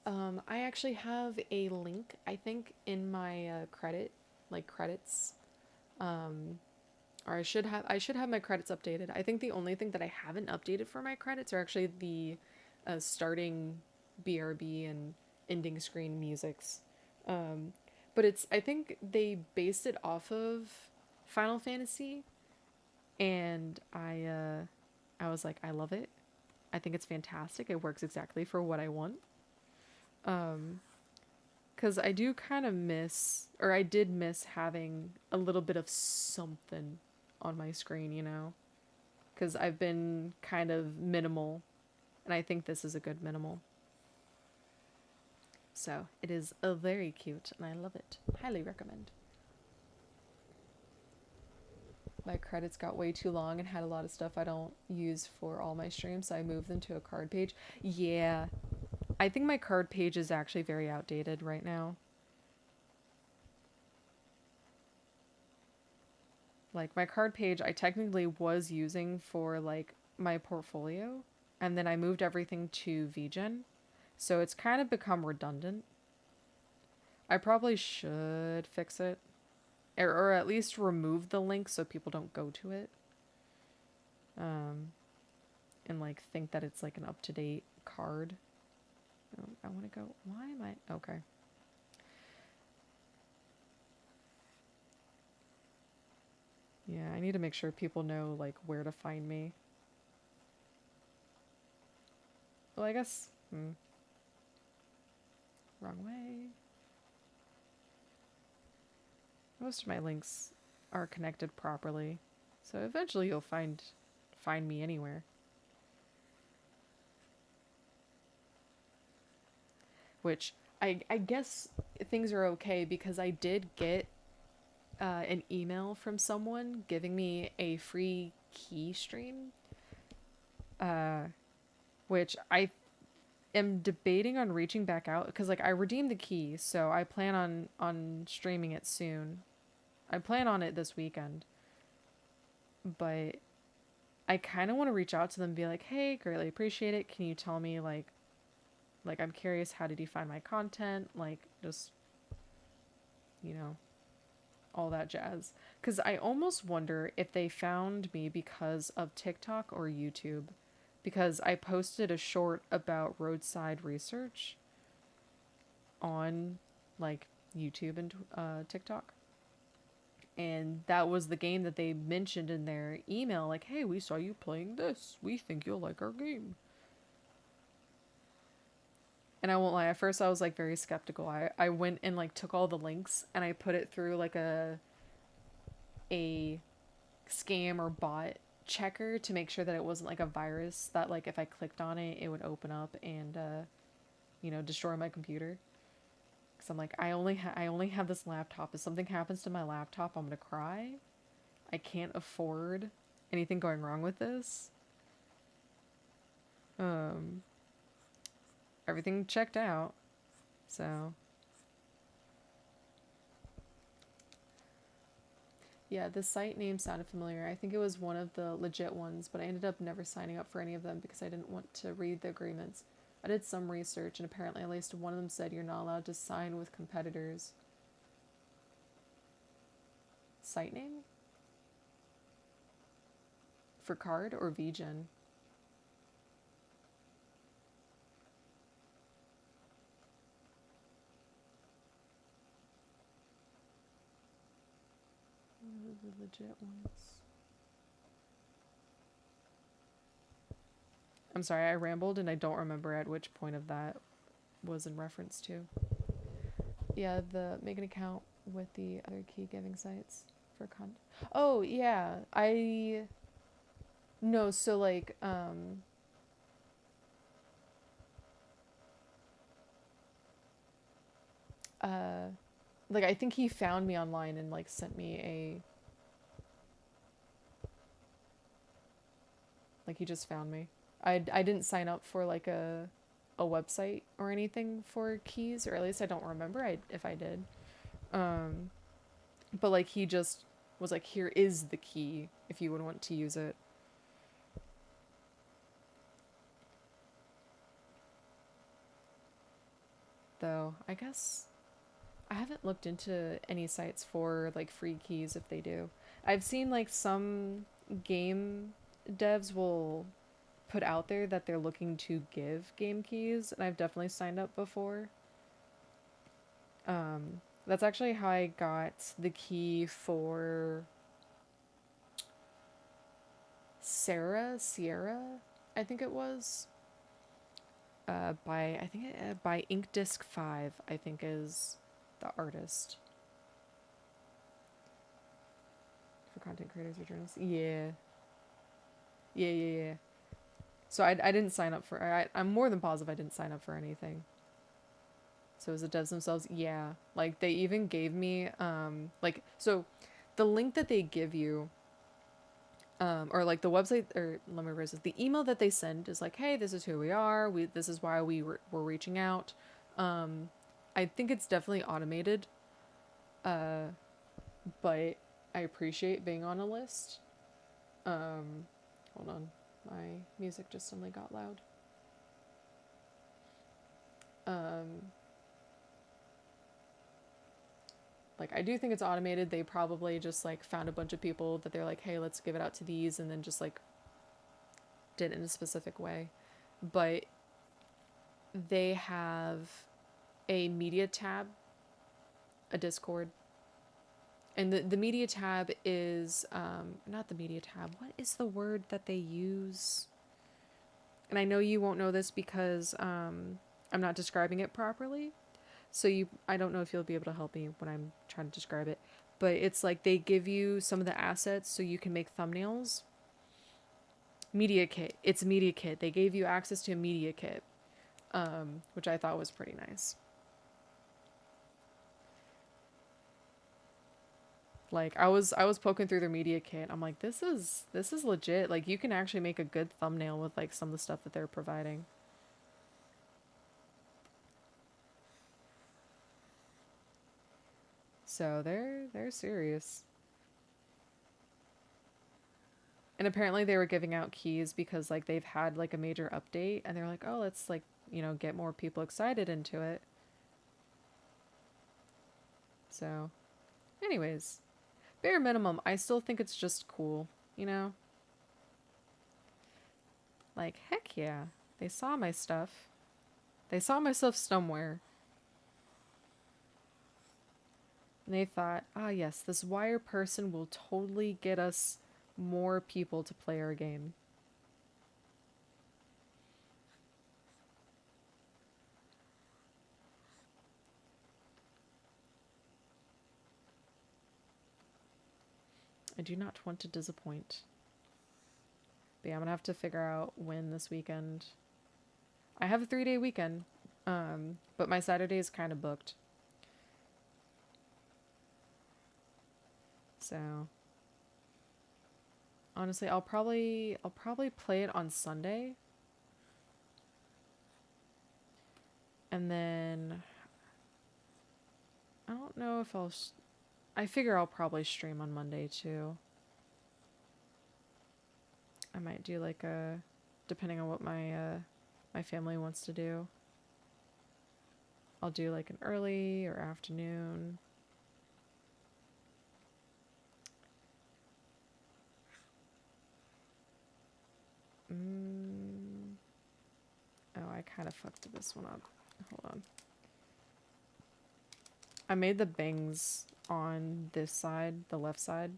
I actually have a link, I think, in my credits. Or I should have my credits updated. I think the only thing that I haven't updated for my credits are actually the starting BRB and ending screen musics. Um, but I think they based it off of Final Fantasy, and I was like, I love it. I think it's fantastic. It works exactly for what I want. Because I do kind of miss, or I did miss having a little bit of something on my screen, you know? Because I've been kind of minimal, and I think this is a good minimal. So it is very cute, and I love it. Highly recommend. My credits got way too long and had a lot of stuff I don't use for all my streams, so I moved them to a card page. Yeah, I think my card page is actually very outdated right now. Like my card page I technically was using for like my portfolio, and then I moved everything to VGen. So it's kind of become redundant. I probably should fix it. Or at least remove the link so people don't go to it. And like think that it's like an up-to-date card. Oh, I want to go. Why am I? Okay. Yeah, I need to make sure people know like where to find me. Well, I guess. Wrong way. Most of my links are connected properly, so eventually you'll find me anywhere. Which I guess things are okay because I did get an email from someone giving me a free key stream, which I am debating on reaching back out because like I redeemed the key, so I plan on streaming it soon. I plan on it this weekend, but I kind of want to reach out to them and be like, hey, greatly appreciate it. Can you tell me like I'm curious, how did you find my content? Like just, you know, all that jazz. Because I almost wonder if they found me because of TikTok or YouTube. Because I posted a short about roadside research on like YouTube and TikTok. And that was the game that they mentioned in their email. Like, hey, we saw you playing this. We think you'll like our game. And I won't lie, at first I was like very skeptical. I went and like took all the links and I put it through like a scam or bot checker to make sure that it wasn't like a virus that like if I clicked on it, it would open up and destroy my computer. Cuz I'm like I only have this laptop. If something happens to my laptop, I'm going to cry. I can't afford anything going wrong with this. Um Everything checked out. So yeah, the site name sounded familiar. I think it was one of the legit ones, but I ended up never signing up for any of them because I didn't want to read the agreements. I did some research, and apparently at least one of them said you're not allowed to sign with competitors. Site name? For card or VGen? One of the legit ones. I'm sorry, I rambled and I don't remember at which point of that was in reference to. Yeah, the make an account with the other key giving sites for content. Oh, yeah. No, so uh like I think he found me online and like sent me a like he just found me. I didn't sign up for like a website or anything for keys, or at least I don't remember if I did. Um but like he just was like, here is the key if you would want to use it. Though I guess I haven't looked into any sites for like free keys if they do. I've seen like some game devs will put out there that they're looking to give game keys, and I've definitely signed up before. That's actually how I got the key for Sierra, I think it was. By Ink Disc 5, I think is the artist for content creators or journalists. Yeah. Yeah. So I didn't sign up for I'm more than positive I didn't sign up for anything. So it was the devs themselves. Yeah. Like they even gave me like so the link that they give you or like the website, or let me rephrase this, the email that they send is like, hey, this is who we are, this is why we're reaching out. I think it's definitely automated, uh but I appreciate being on a list. Hold on, my music just suddenly got loud. um like I do think it's automated. They probably just like found a bunch of people that they're like, hey, let's give it out to these, and then just like did it in a specific way. But they have a media tab, a Discord. And the media tab is not the media tab. What is the word that they use? And I know you won't know this because I'm not describing it properly. So I don't know if you'll be able to help me when I'm trying to describe it. But it's like they give you some of the assets so you can make thumbnails. Media kit. It's a media kit. They gave you access to a media kit, which I thought was pretty nice. Like I was poking through their media kit. I'm like, this is legit. Like you can actually make a good thumbnail with like some of the stuff that they're providing. So they're serious. And apparently they were giving out keys because like they've had like a major update, and they're like, "Oh, let's like, get more people excited into it." So, anyways, bare minimum, I still think it's just cool, you know? Like, heck yeah. They saw my stuff. They saw my stuff somewhere. And they thought, ah, yes, this wire person will totally get us more people to play our game. I do not want to disappoint. But yeah, I'm gonna have to figure out when this weekend. I have a 3-day weekend, but my Saturday is kind of booked. So honestly, I'll probably play it on Sunday, and then I don't know if I figure I'll probably stream on Monday too. I might do like depending on what my family wants to do. I'll do like an early or afternoon. Mm, oh, I kind of fucked this one up. Hold on. I made the bangs on this side, the left side,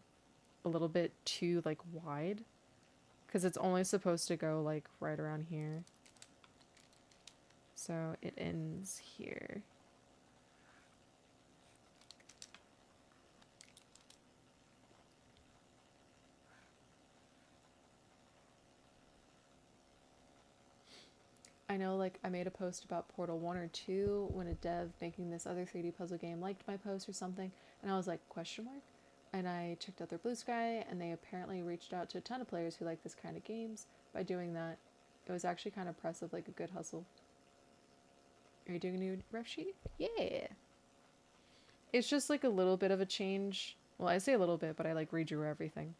a little bit too like wide, because it's only supposed to go like right around here. So it ends here. I know like I made a post about Portal 1 or 2 when a dev making this other 3D puzzle game liked my post or something, and I was like, question mark? And I checked out their Blue Sky, and they apparently reached out to a ton of players who like this kind of games by doing that. It was actually kind of impressive, like a good hustle. Are you doing a new ref sheet? Yeah. It's just like a little bit of a change. Well, I say a little bit, but I like redrew everything.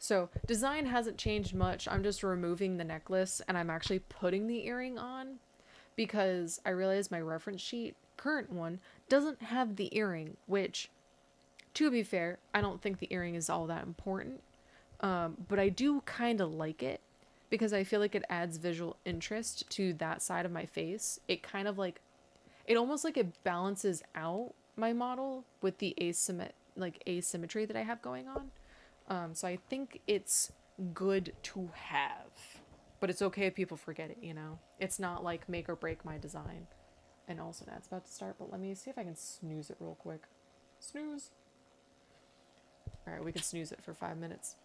So design hasn't changed much. I'm just removing the necklace and I'm actually putting the earring on because I realized my reference sheet, current one, doesn't have the earring, which, to be fair, I don't think the earring is all that important. But I do kind of like it because I feel like it adds visual interest to that side of my face. It kind of like, it almost like it balances out my model with the asymmetry that I have going on. So I think it's good to have. But it's okay if people forget it, you know? It's not like make or break my design. And also, that's about to start, but let me see if I can snooze it real quick. Snooze. Alright, we can snooze it for 5 minutes.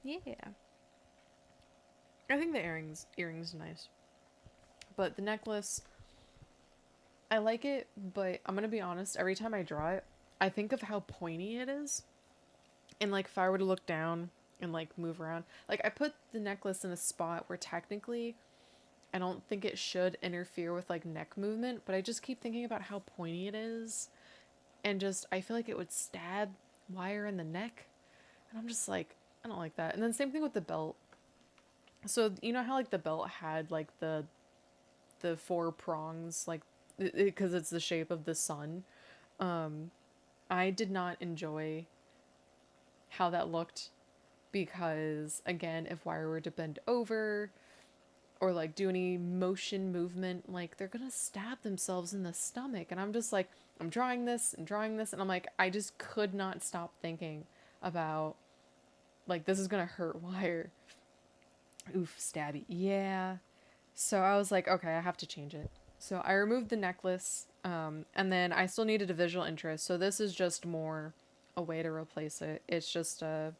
Yeah. I think the earrings nice. But the necklace, I like it, but I'm gonna be honest, every time I draw it, I think of how pointy it is. And like if I were to look down and like move around, like I put the necklace in a spot where technically I don't think it should interfere with like neck movement, but I just keep thinking about how pointy it is and just I feel like it would stab wire in the neck. And I'm just like, I don't like that. And then same thing with the belt. So you know how like the belt had like the four prongs like because it's the shape of the sun. I did not enjoy how that looked because again, if wire were to bend over or like do any motion movement, like they're gonna stab themselves in the stomach. And I'm just like, I'm drawing this and drawing this, and I'm like, I just could not stop thinking about like this is gonna hurt wire. Oof, stabby. Yeah. So I was like, okay, I have to change it. So I removed the necklace, and then I still needed a visual interest. So this is just more a way to replace it. It's just a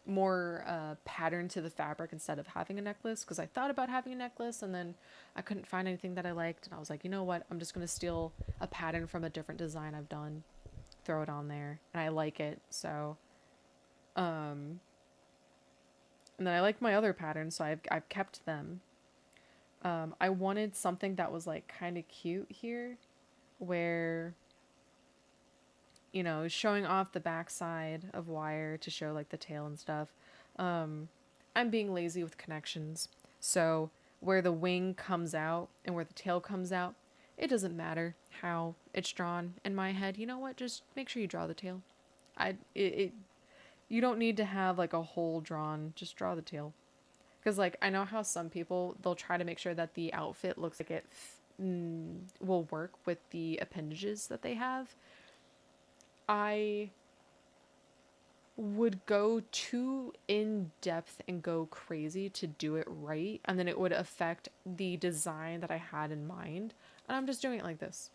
more pattern to the fabric instead of having a necklace because I thought about having a necklace and then I couldn't find anything that I liked and I was like, you know what, I'm just going to steal a pattern from a different design I've done, throw it on there, and I like it. So and then I like my other patterns, so I've kept them. I wanted something that was like kind of cute here where you know, showing off the backside of wire to show like the tail and stuff. I'm being lazy with connections. So where the wing comes out and where the tail comes out, it doesn't matter how it's drawn in my head. You know what? Just make sure you draw the tail. You don't need to have like a hole drawn. Just draw the tail. Cuz like I know how some people they'll try to make sure that the outfit looks like it will work with the appendages that they have. I would go too in depth and go crazy to do it right, and then it would affect the design that I had in mind. And I'm just doing it like this.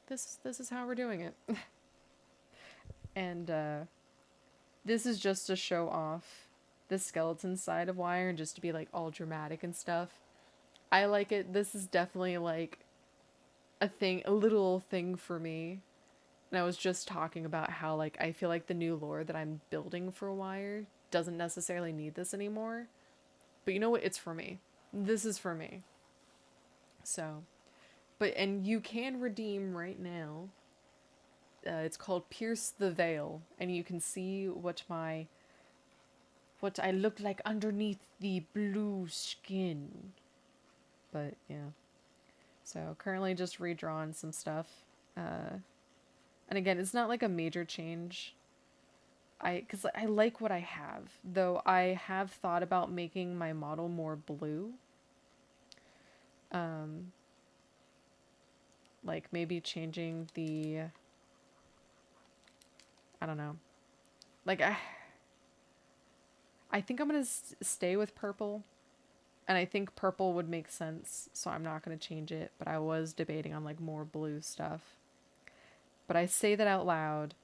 This is how we're doing it. And this is just to show off the skeleton side of wire and just to be like all dramatic and stuff. I like it. This is definitely like a little thing for me. And I was just talking about how like I feel like the new lore that I'm building for Wire doesn't necessarily need this anymore. But you know what? It's for me. This is for me. So, but and you can redeem right now. It's called Pierce the Veil, and you can see what I look like underneath the blue skin. But yeah. So currently just redrawing some stuff. And again, it's not like a major change. Because I like what I have, though I have thought about making my model more blue. Like maybe changing I don't know. Like I think I'm gonna stay with purple, and I think purple would make sense, so I'm not gonna change it. But I was debating on like more blue stuff. But I say that out loud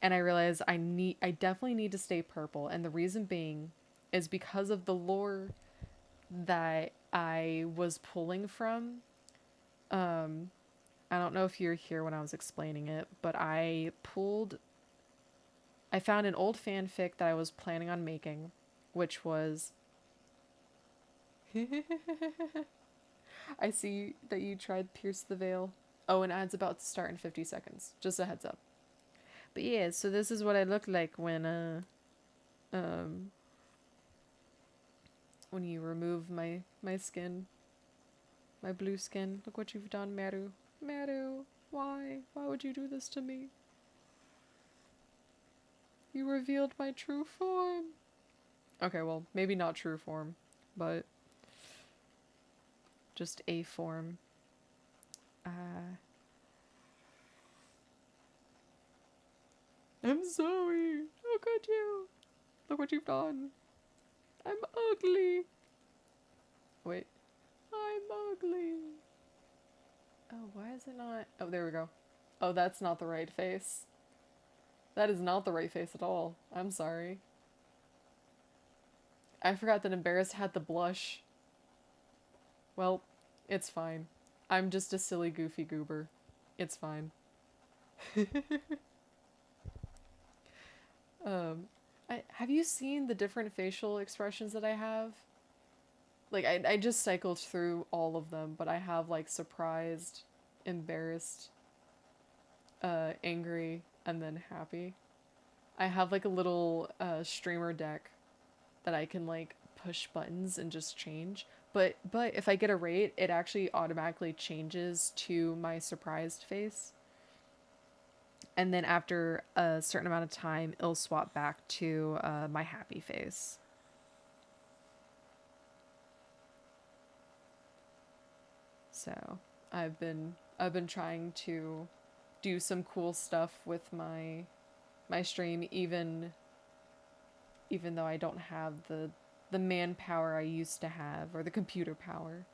and I realize I definitely need to stay purple, and the reason being is because of the lore that I was pulling from. Um I don't know if you were here when I was explaining it, but I found an old fanfic that I was planning on making, which was I see that you tried Pierce the Veil. Oh, and ad's about to start in 50 seconds. Just a heads up. But yeah, so this is what I look like um when you remove my skin, my blue skin. Look what you've done, Maru. Maru, why? Why would you do this to me? You revealed my true form. Okay, well, maybe not true form, but just a form. I'm sorry. How could you? Look what you've done. I'm ugly. Wait. I'm ugly. Oh, why is it not? Oh, there we go. Oh, that's not the right face. That is not the right face at all. I'm sorry. I forgot that Embarrassed had the blush. Well, it's fine. I'm just a silly, goofy goober. It's fine. um, have you seen the different facial expressions that I have? Like, I just cycled through all of them, but I have, like, surprised, embarrassed, angry, and then happy. I have, like, a little streamer deck that I can, like, push buttons and just change. But if I get a rate, it actually automatically changes to my surprised face. And then after a certain amount of time, it'll swap back to my happy face. So I've been trying to do some cool stuff with my stream, even though I don't have the manpower I used to have, or the computer power.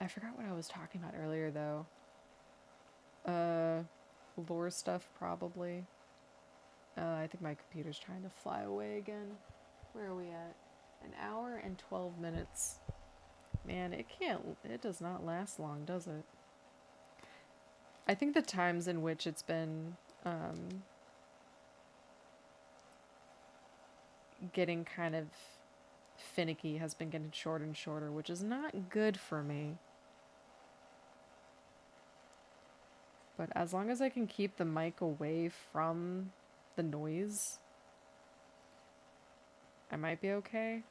I forgot what I was talking about earlier though. Uh Lore stuff probably. I think my computer's trying to fly away again. Where are we at? An hour and 12 minutes. Man, it does not last long, does it? I think the times in which it's been getting kind of finicky has been getting shorter and shorter, which is not good for me. But as long as I can keep the mic away from the noise, I might be okay.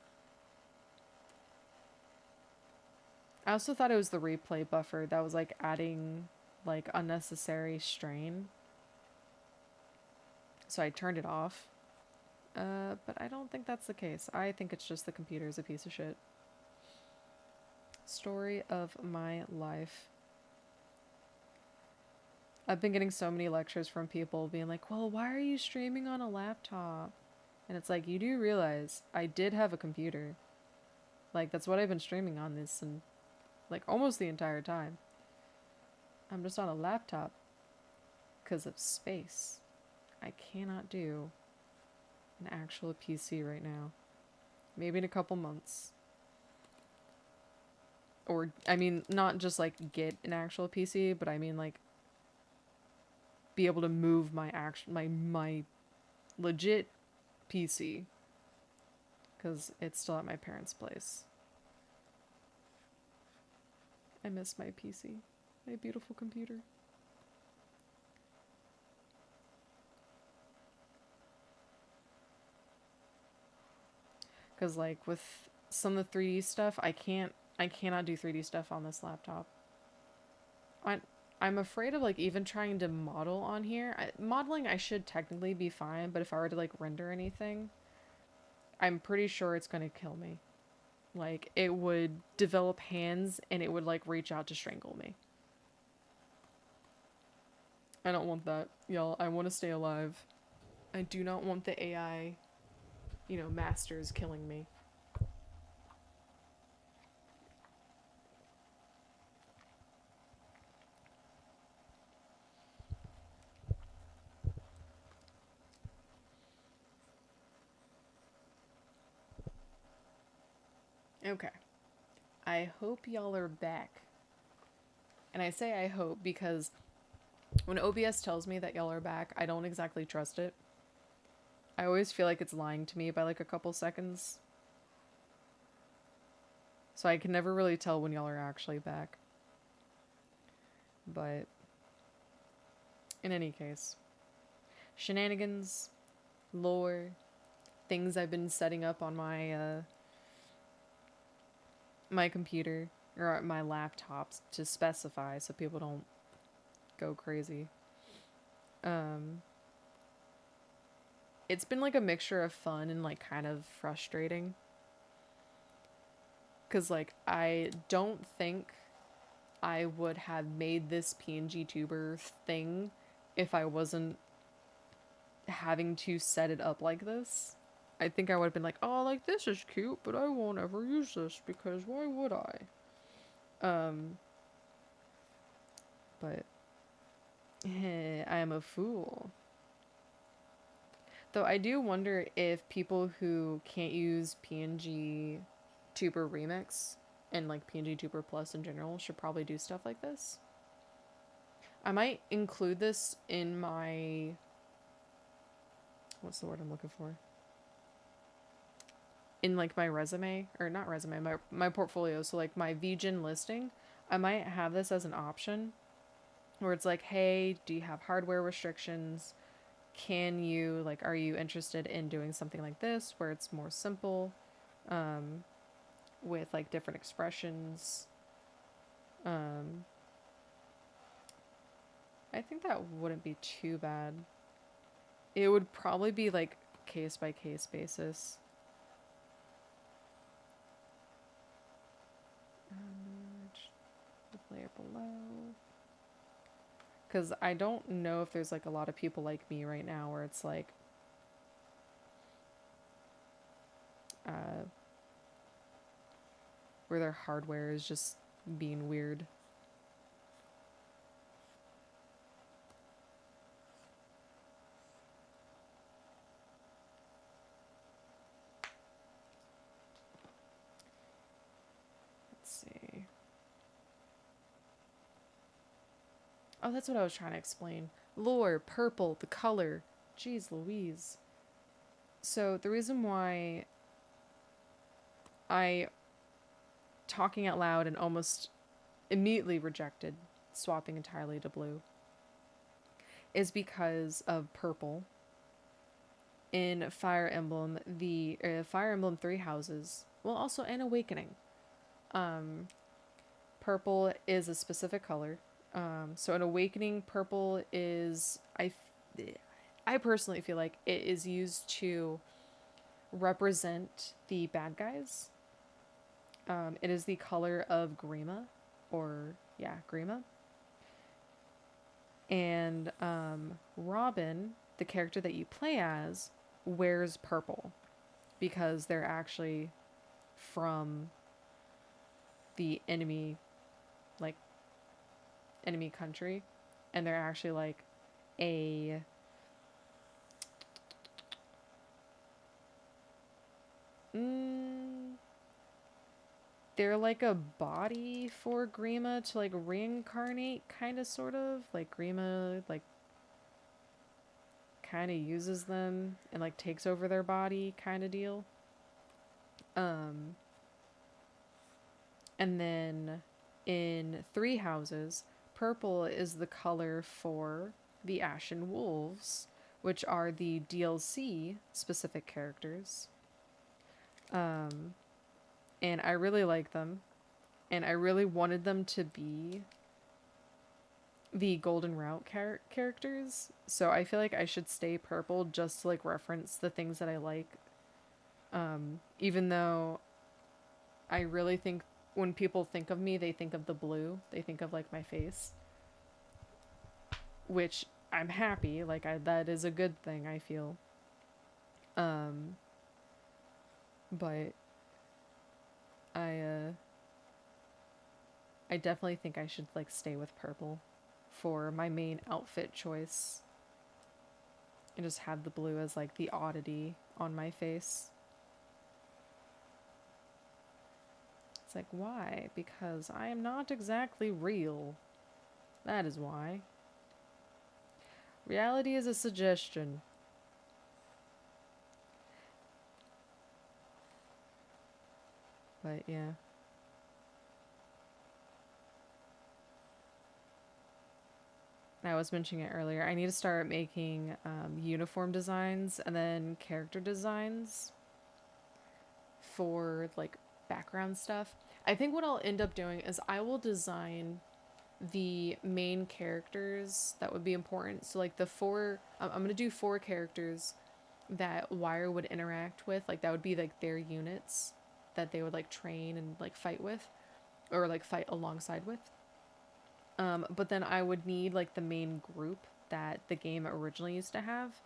I also thought it was the replay buffer that was like adding like unnecessary strain. So I turned it off. But I don't think that's the case. I think it's just the computer's a piece of shit. Story of my life. I've been getting so many lectures from people being like, well, why are you streaming on a laptop? And it's like, you do realize I did have a computer. Like, that's what I've been streaming on this and like almost the entire time. I'm just on a laptop because of space. I cannot do an actual PC right now. Maybe in a couple months. Or, I mean, not just like get an actual PC, but I mean like be able to move my legit PC, because it's still at my parents' place. I miss my PC, my beautiful computer. Because like with some of the 3D stuff, I cannot do 3D stuff on this laptop. I'm afraid of like even trying to model on here. Modeling I should technically be fine, but if I were to like render anything, I'm pretty sure it's gonna kill me. Like it would develop hands and it would like reach out to strangle me. I don't want that, y'all. I want to stay alive. I do not want the AI masters killing me. Okay. I hope y'all are back. And I say I hope because when OBS tells me that y'all are back, I don't exactly trust it. I always feel like it's lying to me by like a couple seconds. So I can never really tell when y'all are actually back. But in any case, shenanigans, lore, things I've been setting up on my computer or my laptops to specify so people don't go crazy. It's been like a mixture of fun and like kind of frustrating. Cause like I don't think I would have made this PNG tuber thing if I wasn't having to set it up like this. I think I would have been like, oh, like this is cute, but I won't ever use this because why would I? But I am a fool. Though I do wonder if people who can't use PNG Tuber Remix and like PNG Tuber Plus in general should probably do stuff like this. I might include this in my, what's the word I'm looking for? In like my resume, or not resume, my portfolio. So like my VGen listing, I might have this as an option where it's like, hey, do you have hardware restrictions? Can you, like, are you interested in doing something like this where it's more simple, with like different expressions? I think that wouldn't be too bad. It would probably be like case by case basis. The player below. Because I don't know if there's like a lot of people like me right now where it's like, where their hardware is just being weird. Let's see. Oh, that's what I was trying to explain. Lore, purple, the color. Jeez Louise. So the reason why I, talking out loud and almost immediately rejected swapping entirely to blue is because of purple. In Fire Emblem, the Fire Emblem Three Houses, well, also an Awakening. Purple is a specific color. So an Awakening, purple is, I personally feel like it is used to represent the bad guys. It is the color of Grima, or yeah, Grima. And Robin, the character that you play as, wears purple because they're actually from the enemy, like enemy country, and they're actually like a they're like a body for Grima to like reincarnate, kind of, sort of. Like Grima like kind of uses them and like takes over their body, kind of deal. And then in Three Houses, purple is the color for the Ashen Wolves, which are the DLC specific characters. And I really like them. And I really wanted them to be the Golden Route characters. So I feel like I should stay purple just to like reference the things that I like. Even though I really think when people think of me, they think of the blue. They think of like my face. Which I'm happy. Like that is a good thing, I feel. But I uh I definitely think I should like stay with purple for my main outfit choice and just have the blue as like the oddity on my face. It's like, why? Because I am not exactly real. That is why. Reality is a suggestion. But yeah. I was mentioning it earlier. I need to start making uniform designs and then character designs for like background stuff. I think what I'll end up doing is I will design the main characters that would be important. So like the four, I'm gonna do four characters that Wire would interact with. Like that would be like their units that they would like train and like fight with, or like fight alongside with. But then I would need like the main group that the game originally used to have.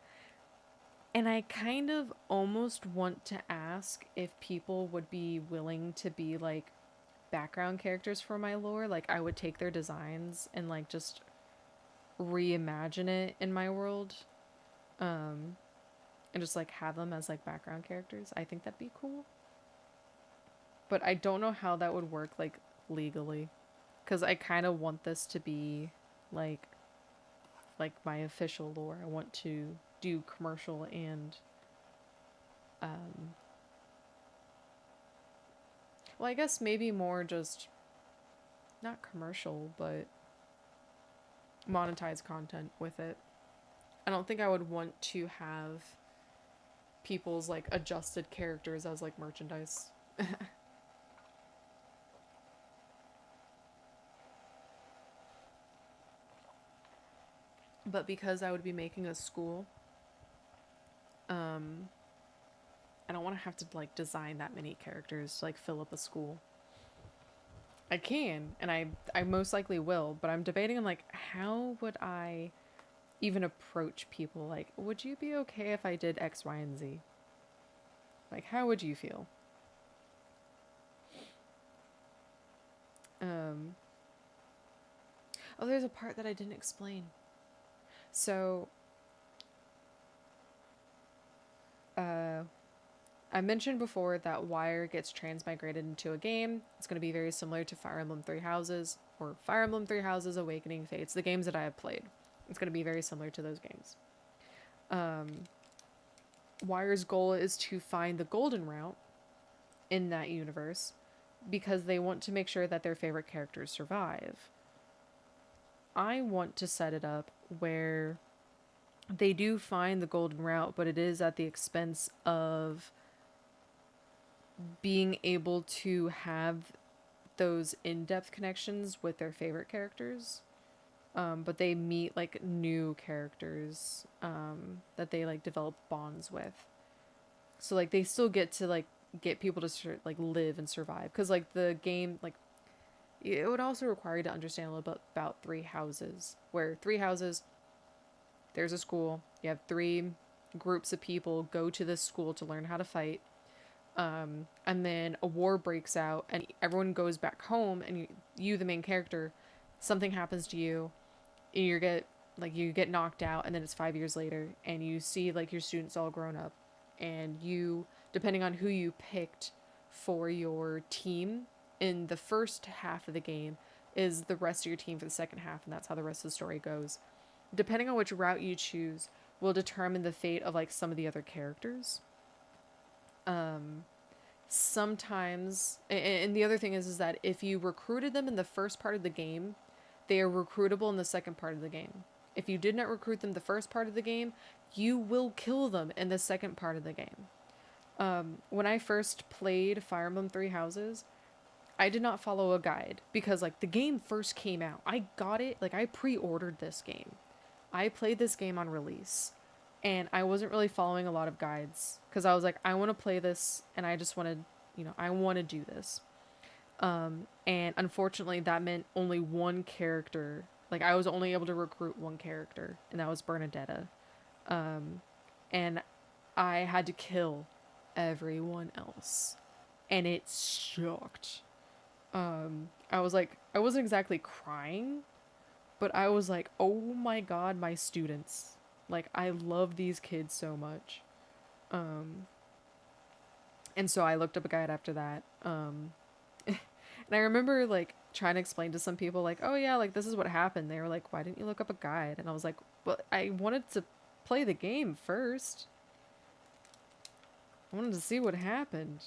And I kind of almost want to ask if people would be willing to be like background characters for my lore. Like I would take their designs and like just reimagine it in my world. Um and just like have them as like background characters. I think that'd be cool. But I don't know how that would work like legally, cuz I kind of want this to be like my official lore. I want to do commercial and um well, I guess maybe more just not commercial, but monetize content with it. I don't think I would want to have people's like adjusted characters as like merchandise. But because I would be making a school, um I don't want to have to like design that many characters to like fill up a school. I can, and I most likely will, but I'm debating on like how would I even approach people, like would you be okay if I did X, Y, and Z? Like how would you feel? Um oh, there's a part that I didn't explain. So uh I mentioned before that Wire gets transmigrated into a game. It's going to be very similar to Fire Emblem Three Houses or Fire Emblem Three Houses Awakening Fates, the games that I have played. It's going to be very similar to those games. Um, Wire's goal is to find the golden route in that universe because they want to make sure that their favorite characters survive. I want to set it up where they do find the golden route, but it is at the expense of being able to have those in-depth connections with their favorite characters. But they meet like new characters that they like develop bonds with. So like they still get to like get people to like live and survive, because like the game like it would also require you to understand a little bit about Three Houses, where Three Houses, there's a school, you have three groups of people go to this school to learn how to fight. And then a war breaks out and everyone goes back home, and you the main character, something happens to you, and you get knocked out, and then it's 5 years later and you see like your students all grown up, and you, depending on who you picked for your team in the first half of the game, is the rest of your team for the second half, and that's how the rest of the story goes. Depending on which route you choose will determine the fate of like some of the other characters. um Sometimes, and the other thing is that if you recruited them in the first part of the game, they are recruitable in the second part of the game. If you did not recruit them the first part of the game, you will kill them in the second part of the game. When I first played Fire Emblem Three Houses, I did not follow a guide because like the game first came out. I got it, like I pre-ordered this game. I played this game on release, and I wasn't really following a lot of guides because I was like, I want to play this and I just want to, I want to do this. And unfortunately, that meant only one character. Like I was only able to recruit one character, and that was Bernadetta. And I had to kill everyone else. And it sucked. I was like, I wasn't exactly crying, but I was like, oh my god, my students. Like, I love these kids so much. Um, and so I looked up a guide after that. And I remember like trying to explain to some people, like, oh yeah, like this is what happened. They were like, why didn't you look up a guide? And I was like, well, I wanted to play the game first. I wanted to see what happened.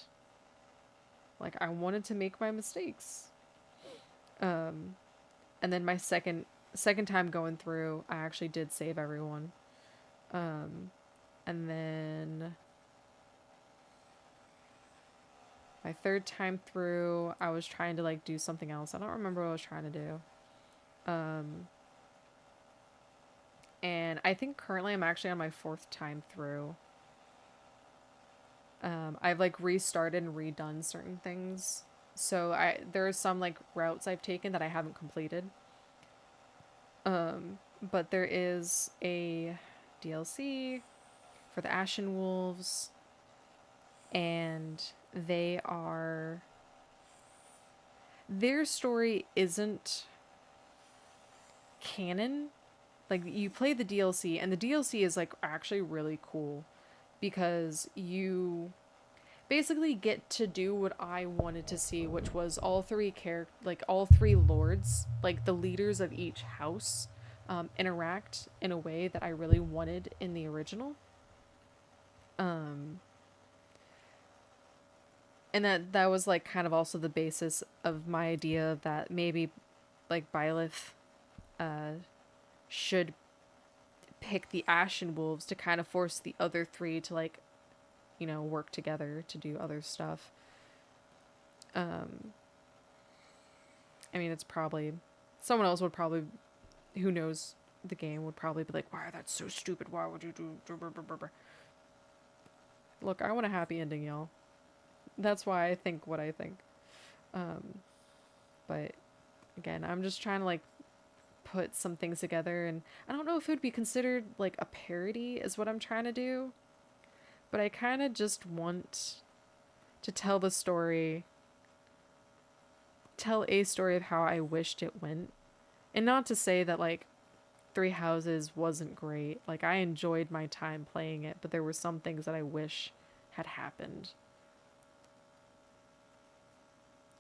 Like, I wanted to make my mistakes. Um, and then my second time going through, I actually did save everyone. Um, and then my third time through, I was trying to like do something else. I don't remember what I was trying to do. Um, and I think currently I'm actually on my fourth time through. I've like restarted and redone certain things. So there are some like routes I've taken that I haven't completed. But there is a DLC for the Ashen Wolves, and their story isn't canon. Like, you play the DLC, and the DLC is like actually really cool because you basically get to do what I wanted to see, which was all three lords, like the leaders of each house, interact in a way that I really wanted in the original. Um, and that was like kind of also the basis of my idea that maybe like Byleth uh, should pick the Ashen Wolves to kind of force the other three to like, work together to do other stuff. Um, I mean, it's probably someone else would probably, who knows the game, would probably be like, "Why, that's so stupid. Why would you do?" Look, I want a happy ending, y'all. That's why I think what I think. Um, but again, I'm just trying to like put some things together, and I don't know if it would be considered like a parody, is what I'm trying to do. But I kind of just want to tell a story of how I wished it went. And not to say that like Three Houses wasn't great. Like, I enjoyed my time playing it, but there were some things that I wish had happened.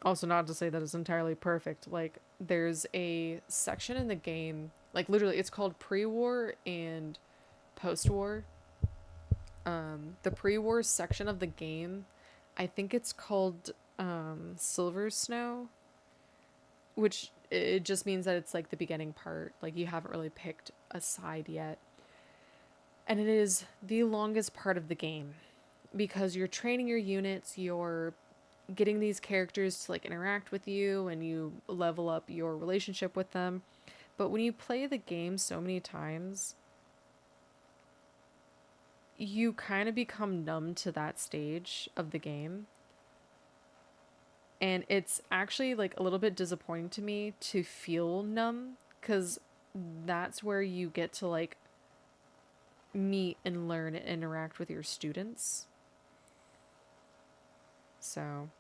Also, not to say that it's entirely perfect. Like, there's a section in the game, like literally it's called pre-war and post-war. The pre-war section of the game, I think it's called Silver Snow, which it just means that it's like the beginning part. Like, you haven't really picked a side yet. And it is the longest part of the game because you're training your units, you're getting these characters to like interact with you, and you level up your relationship with them. But when you play the game so many times, you kind of become numb to that stage of the game. And it's actually like a little bit disappointing to me to feel numb, because that's where you get to like meet and learn and interact with your students. So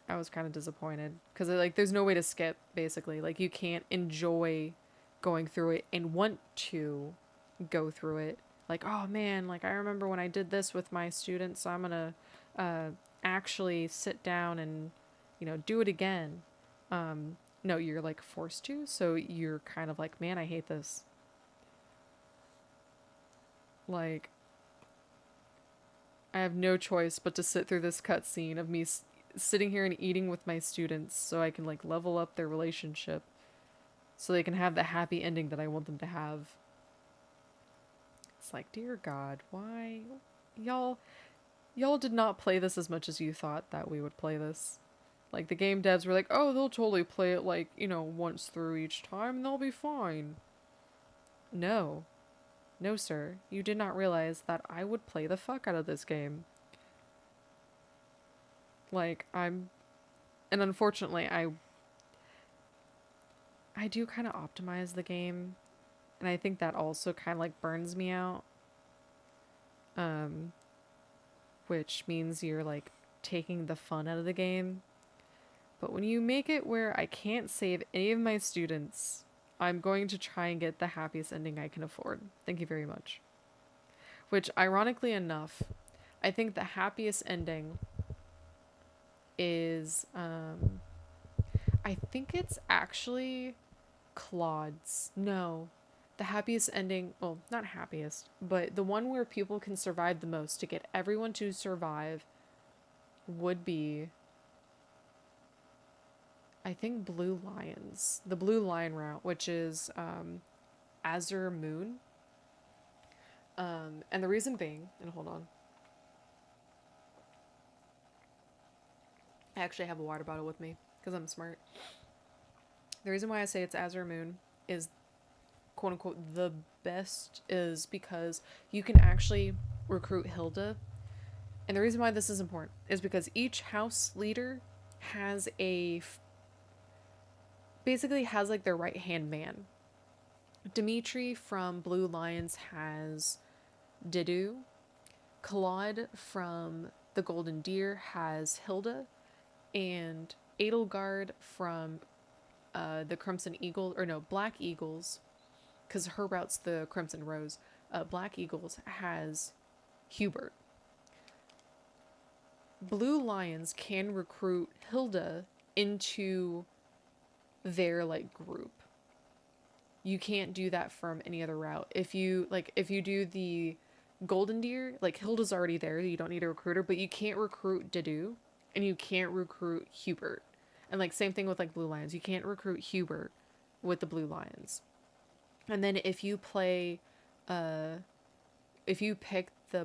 I was kind of disappointed because like there's no way to skip, basically. Like, you can't enjoy going through it and want to go through it. Like, oh man, like I remember when I did this with my students, so I'm gonna uh, actually sit down and do it again. No, you're like forced to, so you're kind of like, man, I hate this. Like, I have no choice but to sit through this cutscene of me sitting here and eating with my students so I can like level up their relationship so they can have the happy ending that I want them to have. It's like, dear God, why? Y'all, y'all did not play this as much as you thought that we would play this. Like, the game devs were like, oh, they'll totally play it like, once through each time and they'll be fine. No. No, sir. You did not realize that I would play the fuck out of this game. Like, and unfortunately, I do kind of optimize the game, and I think that also kind of like burns me out. Um, which means you're like taking the fun out of the game. But when you make it where I can't save any of my students, I'm going to try and get the happiest ending I can afford. Thank you very much. Which, ironically enough, I think the happiest ending is, I think it's actually Claude's. No, the happiest ending, well, not happiest, but the one where people can survive the most to get everyone to survive would be, I think, Blue Lions. The Blue Lion route, which is Azure Moon. And the reason being, and hold on. I actually have a water bottle with me because I'm smart. The reason why I say it's Azure Moon is quote unquote the best is because you can actually recruit Hilda. And the reason why this is important is because each house leader has basically has like their right hand man. Dimitri from Blue Lions has Didu. Claude from the Golden Deer has Hilda. And Edelgard from the Crimson Eagle, or no, Black Eagles, because her route's the Crimson Rose. Black Eagles has Hubert. Blue Lions can recruit Hilda into their like group. You can't do that from any other route. If you do the Golden Deer, like Hilda's already there, you don't need a recruiter, but you can't recruit Didu and you can't recruit Hubert. And like same thing with like Blue Lions. You can't recruit Hubert with the Blue Lions. And then if you pick the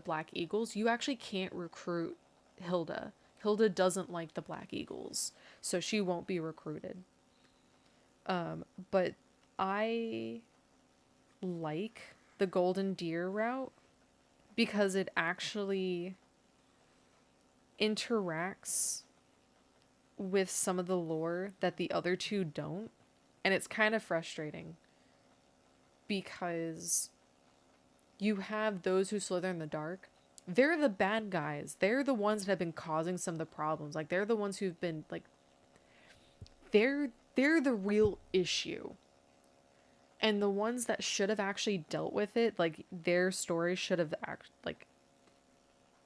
Black Eagles, you actually can't recruit Hilda. Hilda doesn't like the Black Eagles, so she won't be recruited. But I like the Golden Deer route because it actually interacts with some of the lore that the other two don't. And it's kind of frustrating because you have those who slither in the dark. They're the bad guys. They're the ones that have been causing some of the problems. Like they're the ones who've been like they're the real issue. And the ones that should have actually dealt with it, like their story should have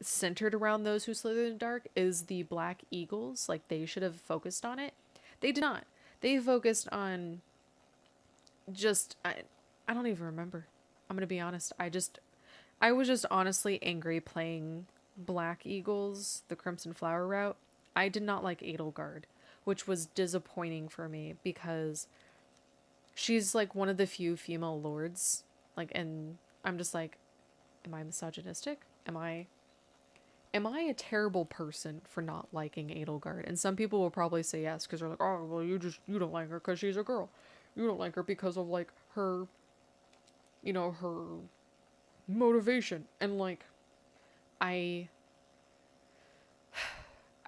centered around those who slither in the dark, is the Black Eagles. Like they should have focused on it. They did not. They focused on just I don't even remember. I'm gonna be honest. I was just honestly angry playing Black Eagles, the Crimson Flower route. I did not like Edelgard, which was disappointing for me because she's like one of the few female lords. Like, and I'm just like, am I misogynistic? Am I a terrible person for not liking Edelgard? And some people will probably say yes because they're like, oh, well, you don't like her because she's a girl. You don't like her because of like her, her motivation. And like, I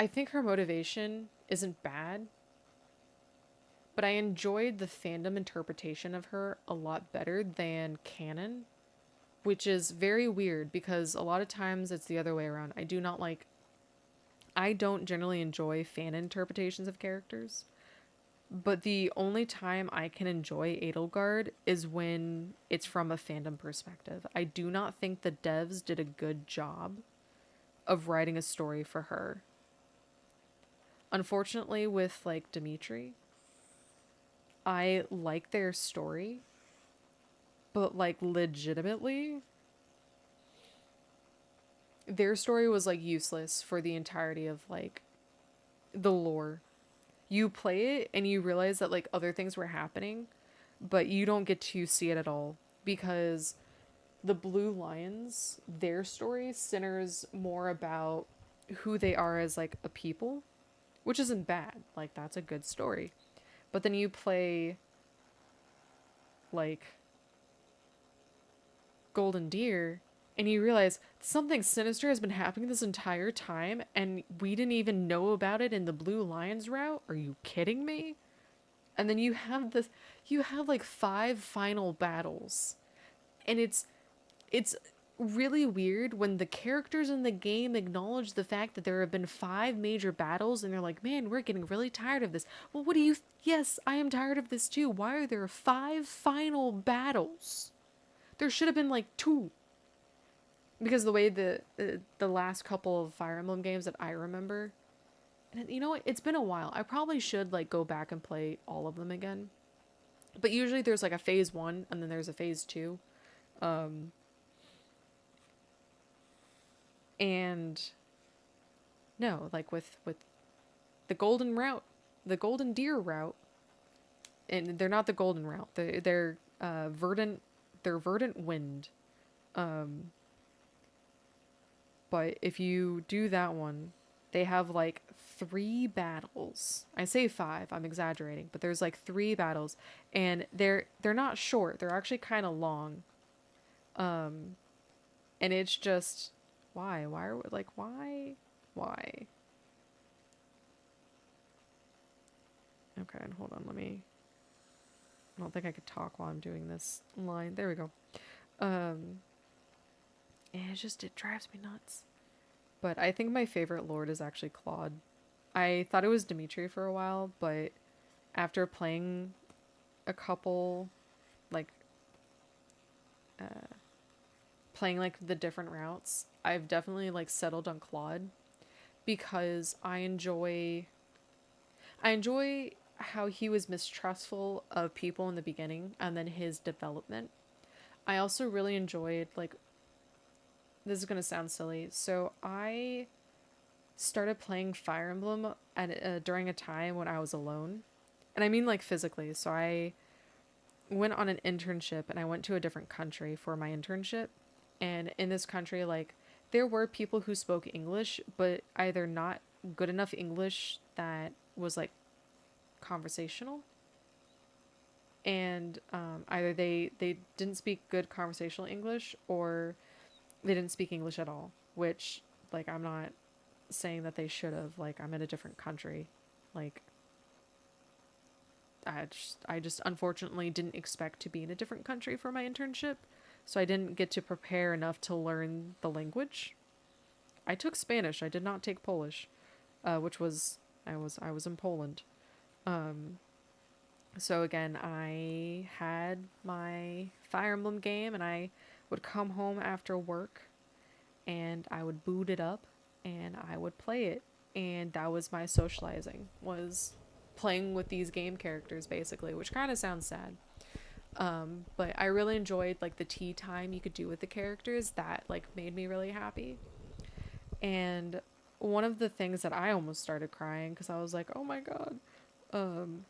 think her motivation isn't bad, but I enjoyed the fandom interpretation of her a lot better than canon, which is very weird because a lot of times it's the other way around. I don't generally enjoy fan interpretations of characters, but the only time I can enjoy Edelgard is when it's from a fandom perspective. I do not think the devs did a good job of writing a story for her. Unfortunately, with like Dimitri, I like their story, but like legitimately, their story was like useless for the entirety of like the lore. You play it and you realize that like other things were happening, but you don't get to see it at all because the Blue Lions, their story centers more about who they are as like a people, which isn't bad. Like that's a good story. But then you play like Golden Deer and you realize something sinister has been happening this entire time and we didn't even know about it in the Blue Lions route? Are you kidding me? And then you have like 5 final battles. And it's really weird when the characters in the game acknowledge the fact that there have been 5 major battles and they're like, man, we're getting really tired of this. Well, what do you? Yes, I am tired of this too. Why are there 5 final battles? There should have been like 2. Because the way the last couple of Fire Emblem games that I remember, and you know what? It's been a while. I probably should like go back and play all of them again. But usually there's like a phase 1 and then there's a phase 2. Um, and no, like with the golden route, the golden deer route, and they're not the golden route. They're verdant. They're verdant wind. Um, but if you do that one, they have like 3 battles. I say 5. I'm exaggerating, but there's like 3 battles, and they're not short. They're actually kind of long. Um, and it's just why are we, like why? Okay, and hold on. Let me. I don't think I could talk while I'm doing this line. There we go. Um, and it drives me nuts. But I think my favorite lord is actually Claude. I thought it was Dimitri for a while, but after playing a couple, like, uh, playing like the different routes, I've definitely like settled on Claude because I enjoy how he was mistrustful of people in the beginning and then his development. I also really enjoyed like this is gonna sound silly. So I started playing Fire Emblem during a time when I was alone, and I mean like physically. So I went on an internship and I went to a different country for my internship, and in this country like there were people who spoke English, but either not good enough English that was like conversational, and either they didn't speak good conversational English or they didn't speak English at all, which like I'm not saying that they should have. Like I'm in a different country. Like I just unfortunately didn't expect to be in a different country for my internship, so I didn't get to prepare enough to learn the language. I took Spanish. I did not take Polish, which was I was in Poland. Um, so again, I had my Fire Emblem game, and I would come home after work, and I would boot it up, and I would play it, and that was my socializing, was playing with these game characters basically, which kind of sounds sad. But I really enjoyed like the tea time you could do with the characters. That like made me really happy. And one of the things that I almost started crying because I was like, oh my god. Um,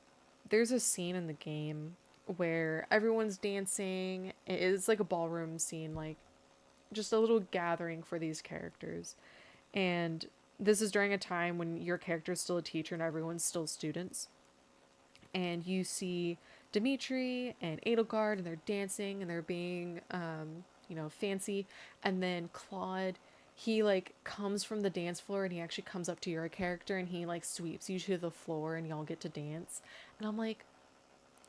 there's a scene in the game where everyone's dancing. It's like a ballroom scene, like just a little gathering for these characters. And this is during a time when your character's still a teacher and everyone's still students. And you see Dimitri and Edelgard, and they're dancing and they're being, fancy. And then Claude, he like comes from the dance floor and he actually comes up to your character and he like sweeps you to the floor and y'all get to dance. And I'm like,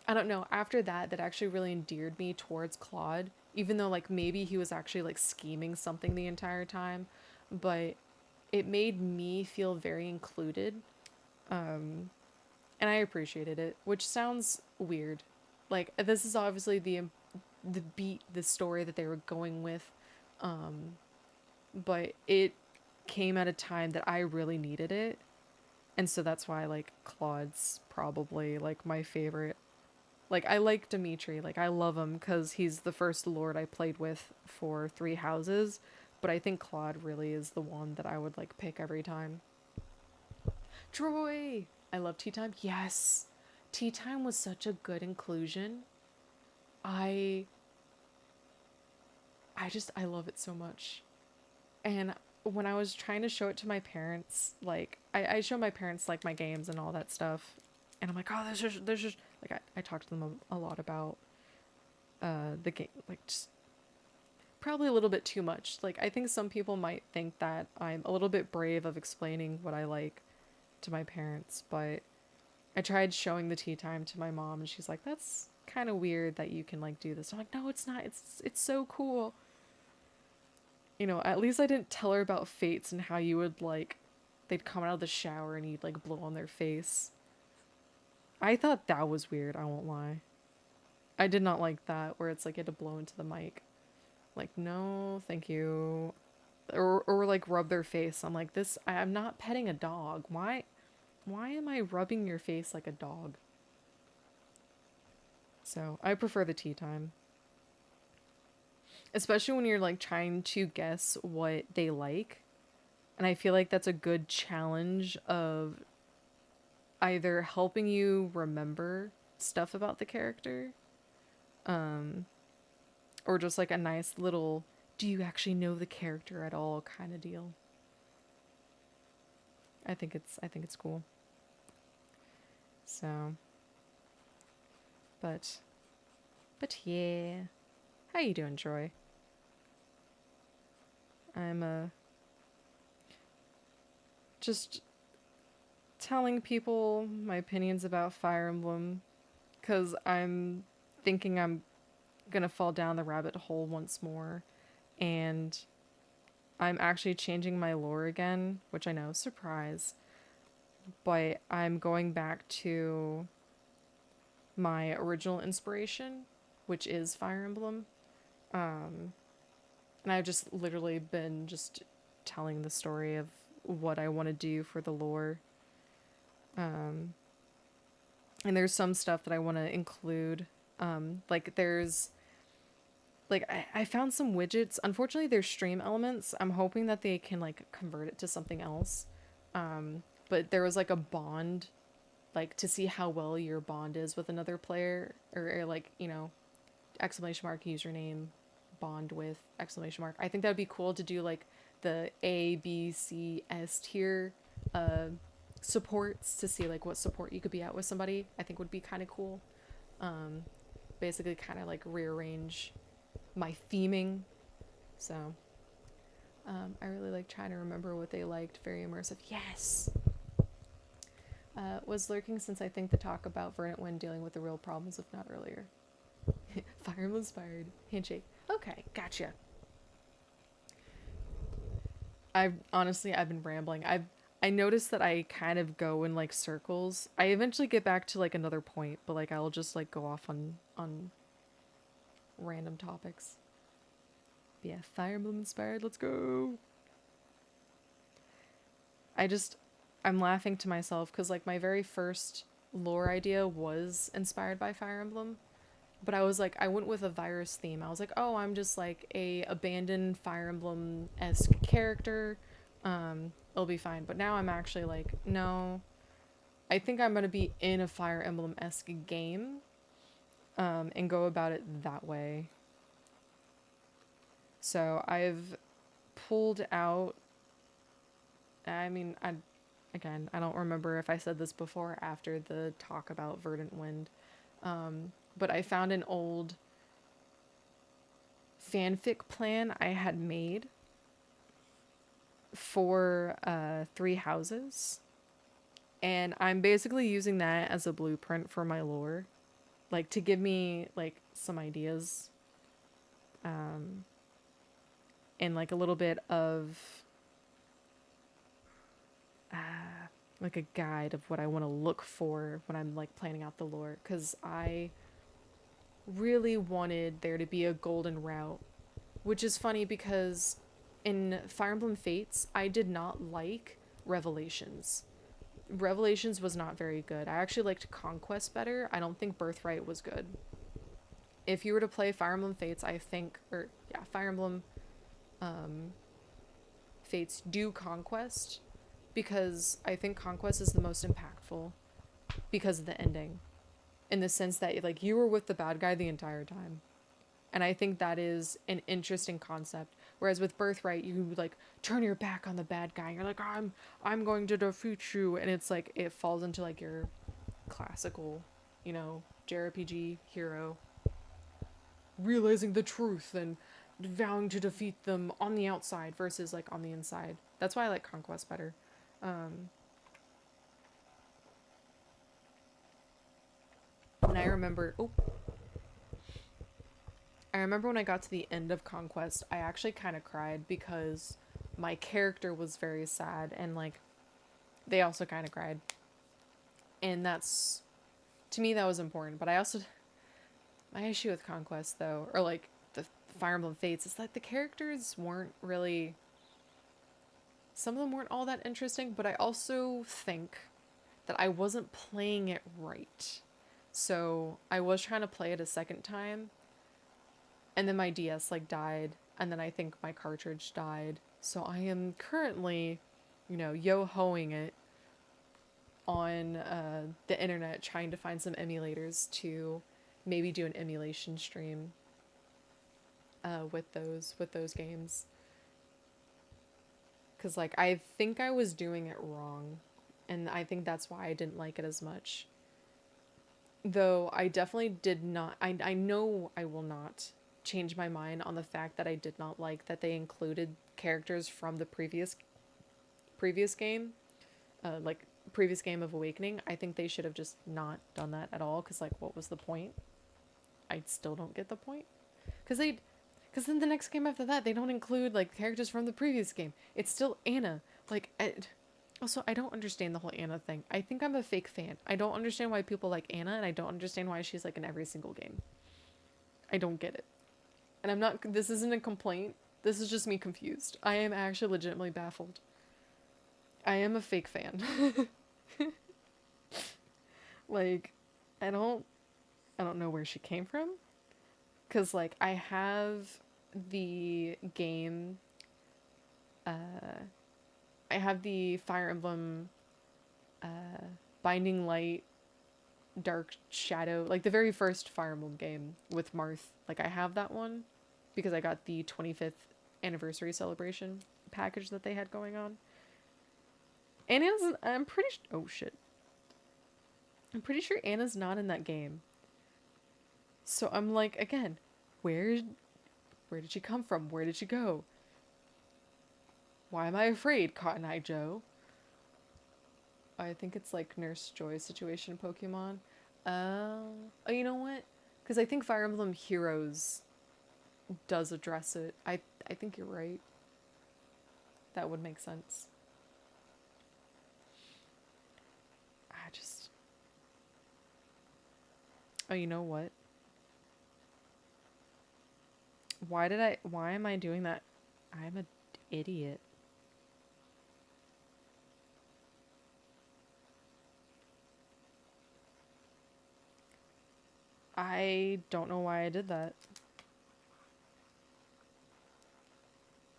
I don't know. After that, that actually really endeared me towards Claude, even though like maybe he was actually like scheming something the entire time, but it made me feel very included. Um, and I appreciated it, which sounds weird. Like this is obviously the story that they were going with, um, but it came at a time that I really needed it, and so that's why like Claude's probably like my favorite. Like I like Dimitri, like I love him because he's the first lord I played with for Three Houses, but I think Claude really is the one that I would like pick every time. Troy! I love Tea Time. Yes. Tea Time was such a good inclusion. I I love it so much. And when I was trying to show it to my parents, like I show my parents like my games and all that stuff. And I'm like, oh, there's just like I talk to them a lot about the game, like just probably a little bit too much. Like I think some people might think that I'm a little bit brave of explaining what I like to my parents, but I tried showing the tea time to my mom and she's like, that's kind of weird that you can like do this. I'm like, no, it's not. It's so cool. you know, at least I didn't tell her about fates and how you would like, they'd come out of the shower and you'd like blow on their face. I thought that was weird, I won't lie. I did not like that where it's like you had to blow into the mic. Like, no, thank you. Or like rub their face. I'm like, I'm not petting a dog. Why am I rubbing your face like a dog? So I prefer the tea time. Especially when you're like trying to guess what they like. And I feel like that's a good challenge of either helping you remember stuff about the character, um, or just like a nice little do you actually know the character at all kind of deal. I think it's cool. So, but yeah. How you doing, Troy? I'm just telling people my opinions about Fire Emblem cuz I'm thinking I'm going to fall down the rabbit hole once more and I'm actually changing my lore again, which I know, surprise, but I'm going back to my original inspiration, which is Fire Emblem. And I've just literally been just telling the story of what I want to do for the lore. And there's some stuff that I want to include. Like there's like I found some widgets. Unfortunately, there's stream elements. I'm hoping that they can like convert it to something else. But there was like a bond, like to see how well your bond is with another player, or like you know, exclamation mark username, bond with exclamation mark. I think that would be cool to do like the A, B, C, S tier, uh, supports to see like what support you could be at with somebody. I think would be kind of cool. Basically, kind of like rearrange my theming. So I really like trying to remember what they liked. Very immersive. Yes. Was lurking since I think the talk about Verdant Wind dealing with the real problems, if not earlier. Fire Emblem inspired. Handshake. Okay, gotcha. I've been rambling. I noticed that I kind of go in like circles. I eventually get back to like another point, but like I'll just like go off on random topics. But yeah, Fire Emblem inspired. Let's go. I'm laughing to myself because like my very first lore idea was inspired by Fire Emblem, but I was like I went with a virus theme. I was like, oh, I'm just like a abandoned Fire Emblem-esque character. It'll be fine. But now I'm actually like, no, I think I'm gonna be in a Fire Emblem-esque game, and go about it that way. So I've pulled out. I mean, I don't remember if I said this before or after the talk about Verdant Wind, but I found an old fanfic plan I had made for Three Houses, and I'm basically using that as a blueprint for my lore, like to give me like some ideas, and like a little bit of like a guide of what I want to look for when I'm like planning out the lore, because I really wanted there to be a golden route, which is funny because in Fire Emblem Fates, I did not like Revelations. Revelations was not very good. I actually liked Conquest better. I don't think Birthright was good. If you were to play Fire Emblem Fates, I think, or yeah, Fire Emblem Fates, do Conquest, because I think Conquest is the most impactful because of the ending, in the sense that like you were with the bad guy the entire time. And I think that is an interesting concept. Whereas with Birthright, you like turn your back on the bad guy. You're like, I'm going to defeat you, and it's like it falls into like your classical, you know, JRPG hero realizing the truth and vowing to defeat them on the outside versus like on the inside. That's why I like Conquest better. And I remember, I remember when I got to the end of Conquest, I actually kind of cried because my character was very sad, and like they also kind of cried. And that's, to me, that was important. But I also, my issue with Conquest though, or like the Fire Emblem Fates, is that the characters weren't really, some of them weren't all that interesting, but I also think that I wasn't playing it right. So I was trying to play it a second time, and then my DS like died, and then I think my cartridge died. So I am currently, yo-hoing it on the internet, trying to find some emulators to maybe do an emulation stream with those games. Cause like I think I was doing it wrong, and I think that's why I didn't like it as much. Though I definitely did not. I know I will not change my mind on the fact that I did not like that they included characters from the previous game, like previous game of Awakening. I think they should have just not done that at all. Cause like, what was the point? I still don't get the point. Cause they, cause then the next game after that, they don't include like characters from the previous game. It's still Anna. Like, also, I don't understand the whole Anna thing. I think I'm a fake fan. I don't understand why people like Anna, and I don't understand why she's like in every single game. I don't get it. And I'm not, this isn't a complaint. This is just me confused. I am actually legitimately baffled. I am a fake fan. Like, I don't, I don't know where she came from. Cause like, I have the game, I have the Fire Emblem, Binding Light, Dark Shadow, like the very first Fire Emblem game with Marth. Like I have that one because I got the 25th anniversary celebration package that they had going on. And I'm pretty oh shit. I'm pretty sure Anna's not in that game. So I'm like, again, where where did she come from? Where did she go? Why am I afraid, Cotton Eye Joe? I think it's like Nurse Joy situation Pokemon. Oh, you know what? Because I think Fire Emblem Heroes does address it. I think you're right. That would make sense. I just, oh, you know what? Why am I doing that? I'm an idiot. I don't know why I did that.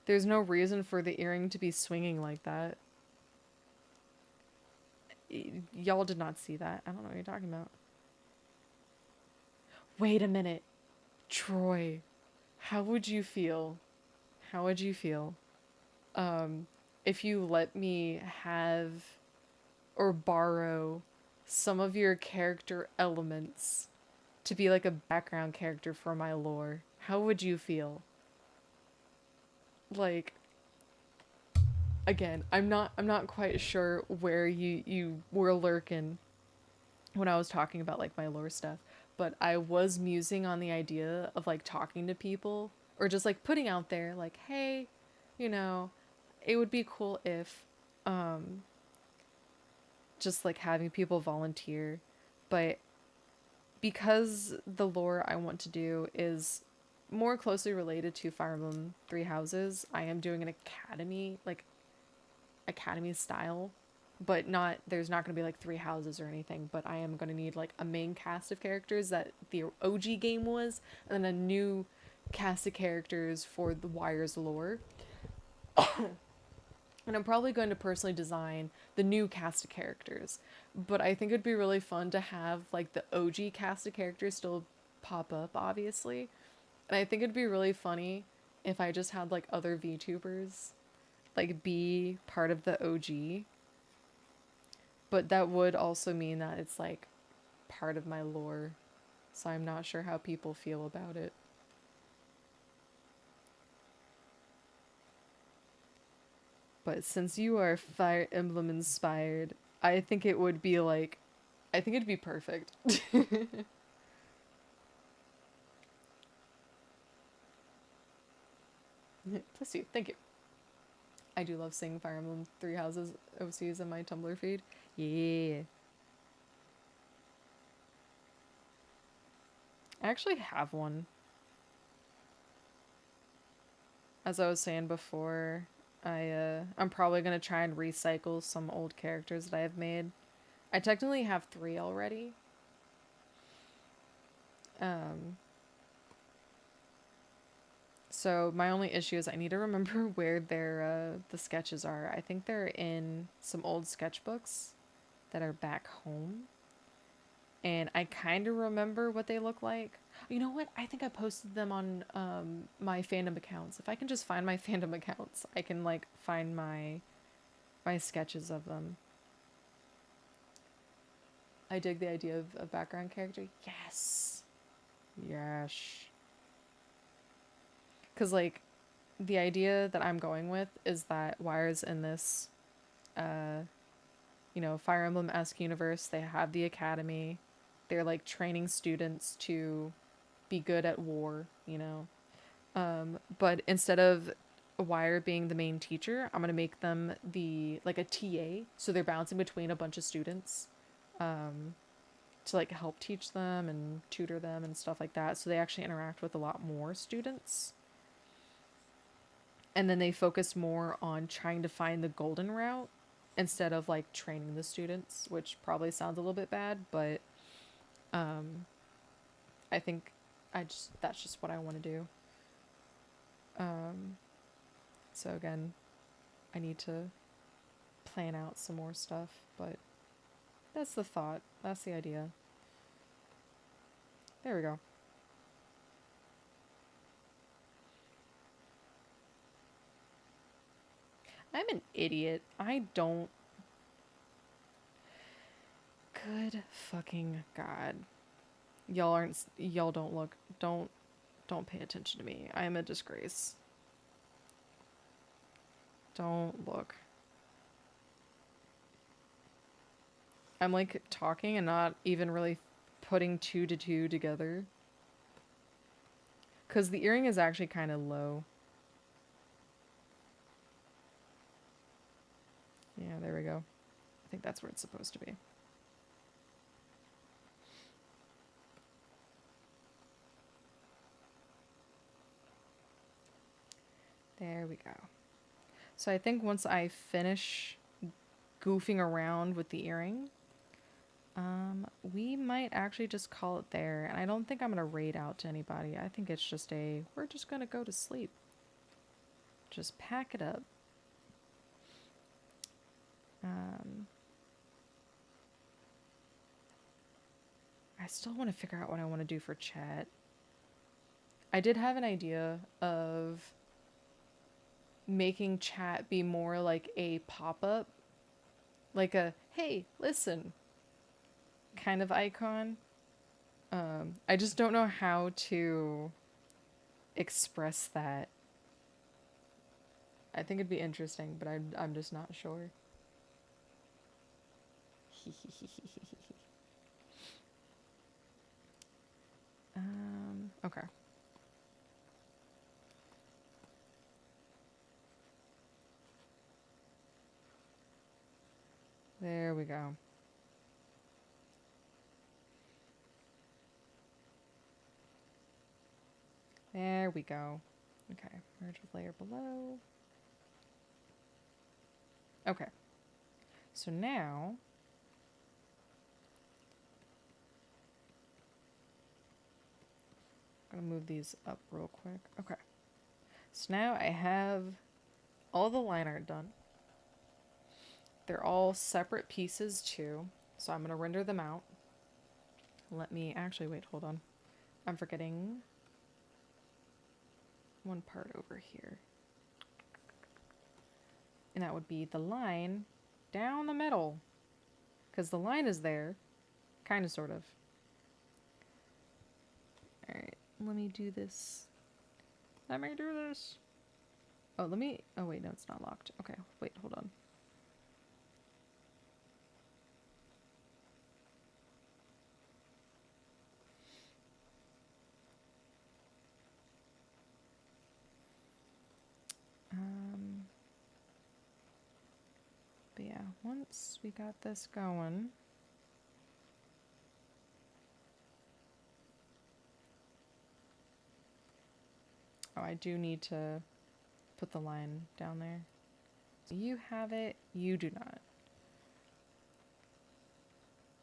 There's no reason for the earring to be swinging like that. Y'all did not see that. I don't know what you're talking about. Wait a minute. Troy, how would you feel? How would you feel if you let me have or borrow some of your character elements to be like a background character for my lore? How would you feel? Like, again, I'm not quite sure where you were lurking when I was talking about like my lore stuff, but I was musing on the idea of like talking to people or just like putting out there like, hey, you know, it would be cool if just like having people volunteer, but because the lore I want to do is more closely related to Fire Emblem Three Houses, I am doing an academy, like academy style, but not, there's not going to be like three houses or anything, but I am going to need like a main cast of characters that the OG game was, and then a new cast of characters for the Wires lore. And I'm probably going to personally design the new cast of characters, but I think it'd be really fun to have like the OG cast of characters still pop up, obviously. And I think it'd be really funny if I just had like other VTubers like be part of the OG. But that would also mean that it's like part of my lore. So I'm not sure how people feel about it. But since you are Fire Emblem inspired, I think it would be like, I think it'd be perfect. Bless you. Thank you. I do love seeing Fire Emblem Three Houses OCs in my Tumblr feed. Yeah. I actually have one. As I was saying before, I'm probably gonna try and recycle some old characters that I have made. I technically have 3 already. Um, so my only issue is I need to remember where the sketches are. I think they're in some old sketchbooks that are back home. And I kind of remember what they look like. You know what? I think I posted them on my fandom accounts. If I can just find my fandom accounts, I can like find my sketches of them. I dig the idea of a background character. Yes. Yes. Cuz like the idea that I'm going with is that Wire's in this uh Fire Emblem-esque universe. They have the academy. They're like training students to be good at war. But instead of Wire being the main teacher, I'm gonna make them the like a TA, so they're bouncing between a bunch of students, to like help teach them and tutor them and stuff like that. So they actually interact with a lot more students, and then they focus more on trying to find the golden route instead of like training the students, which probably sounds a little bit bad, but um, I think that's just what I want to do. Um, so again, I need to plan out some more stuff, but that's the thought. That's the idea. There we go. I'm an idiot. I don't. Good fucking God. Y'all don't look. Don't pay attention to me. I am a disgrace. Don't look. I'm like talking and not even really putting 2 to 2 together. Because the earring is actually kind of low. Yeah, there we go. I think that's where it's supposed to be. There we go. So I think once I finish goofing around with the earring, we might actually just call it there. And I don't think I'm going to raid out to anybody. I think it's just we're just going to go to sleep. Just pack it up. I still want to figure out what I want to do for chat. I did have an idea of making chat be more like a pop-up. Like a, hey, listen, kind of icon. I just don't know how to express that. I think it'd be interesting, but I'm just not sure. Okay. There we go. There we go. Okay, merge with layer below. Okay. So now I'm gonna move these up real quick. Okay. So now I have all the line art done. They're all separate pieces too. So I'm gonna render them out. Let me actually wait, hold on. I'm forgetting one part over here. And that would be the line down the middle. Because the line is there. Kind of, sort of. Alright, let me do this. Let me do this. Oh, oh wait, no, it's not locked. Okay, wait, hold on. once we got this going. Oh, I do need to put the line down there. You have it, you do not.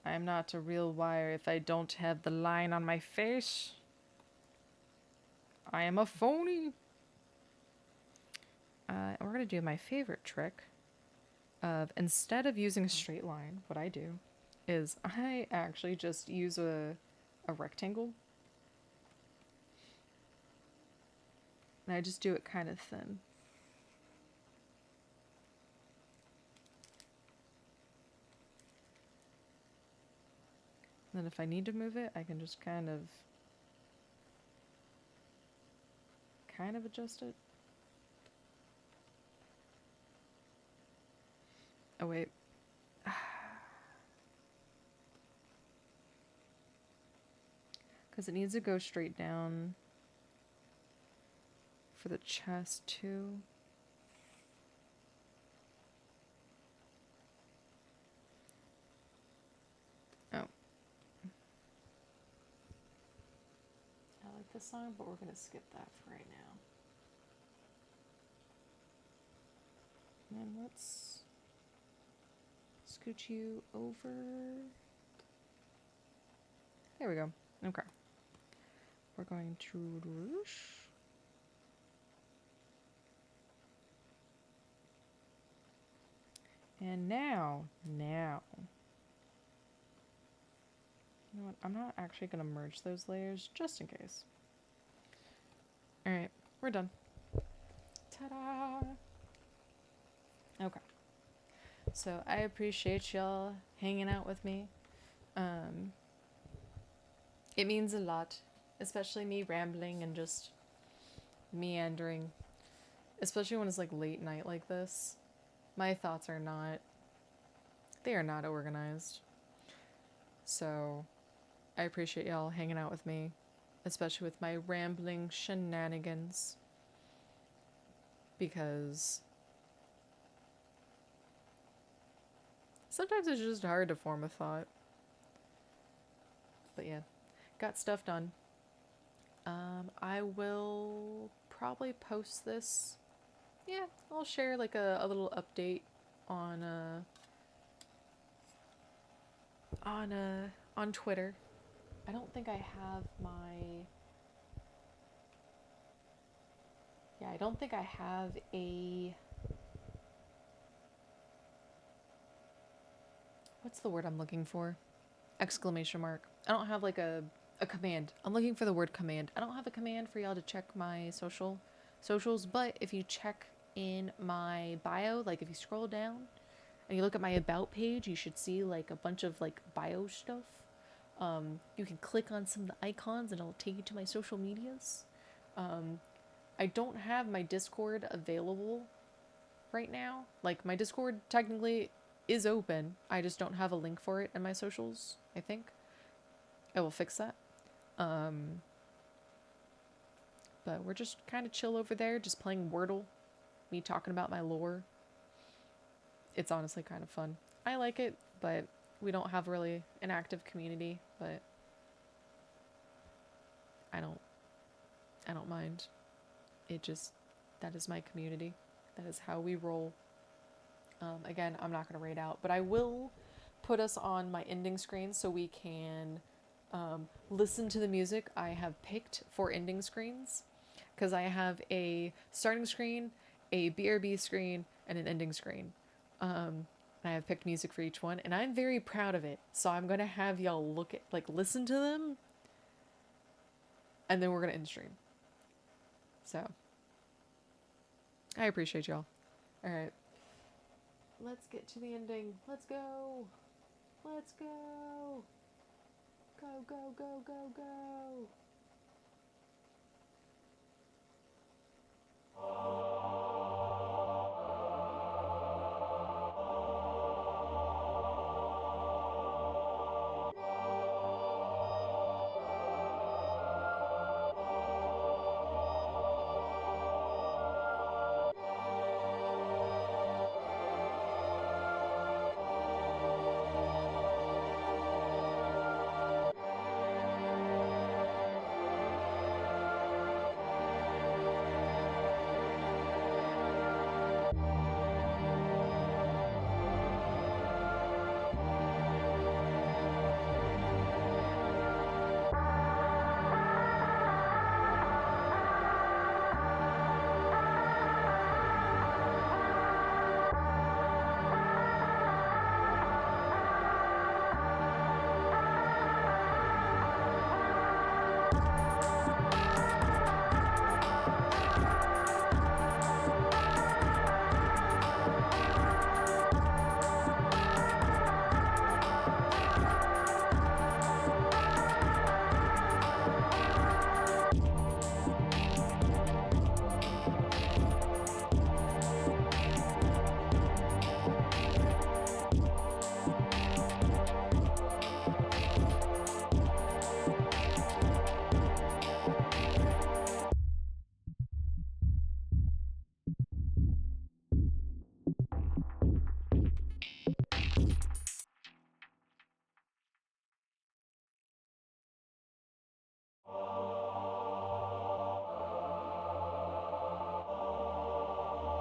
I am not a real wire if I don't have the line on my face. I am a phony. We're going to do my favorite trick of, instead of using a straight line, what I do is I actually just use a rectangle. And I just do it kind of thin. And then if I need to move it, I can just kind of adjust it. Oh wait. Because it needs to go straight down for the chest too. Oh. I like this song, but we're going to skip that for right now. And let's scooch you over. There we go. Okay. We're going to and now, you know what? I'm not actually going to merge those layers just in case. All right, we're done. Ta-da! Okay. So I appreciate y'all hanging out with me. It means a lot, especially me rambling and just meandering, especially when it's like late night like this. My thoughts are not, they are not organized. So I appreciate y'all hanging out with me, especially with my rambling shenanigans, because sometimes it's just hard to form a thought. But yeah, got stuff done. I will probably post this. Yeah, I'll share like a little update on on Twitter. I don't think I have my. Yeah, I don't think I have a. What's the word I'm looking for? Exclamation mark. I don't have like a command. I'm looking for the word command. I don't have a command for y'all to check my socials, but if you check in my bio, like if you scroll down and you look at my about page, you should see like a bunch of like bio stuff. You can click on some of the icons and it'll take you to my social medias. I don't have my Discord available right now. Like my Discord technically is open. I just don't have a link for it in my socials, I think. I will fix that. But we're just kind of chill over there, just playing Wordle, me talking about my lore. It's honestly kind of fun. I like it, but we don't have really an active community, but I don't mind. That is my community. That is how we roll. Again, I'm not going to raid out, but I will put us on my ending screen so we can listen to the music I have picked for ending screens. Because I have a starting screen, a BRB screen, and an ending screen. And I have picked music for each one, and I'm very proud of it. So I'm going to have y'all listen to them, and then we're going to end stream. So, I appreciate y'all. Alright. Let's get to the ending. Let's go. Let's go. Go, go, go, go, go.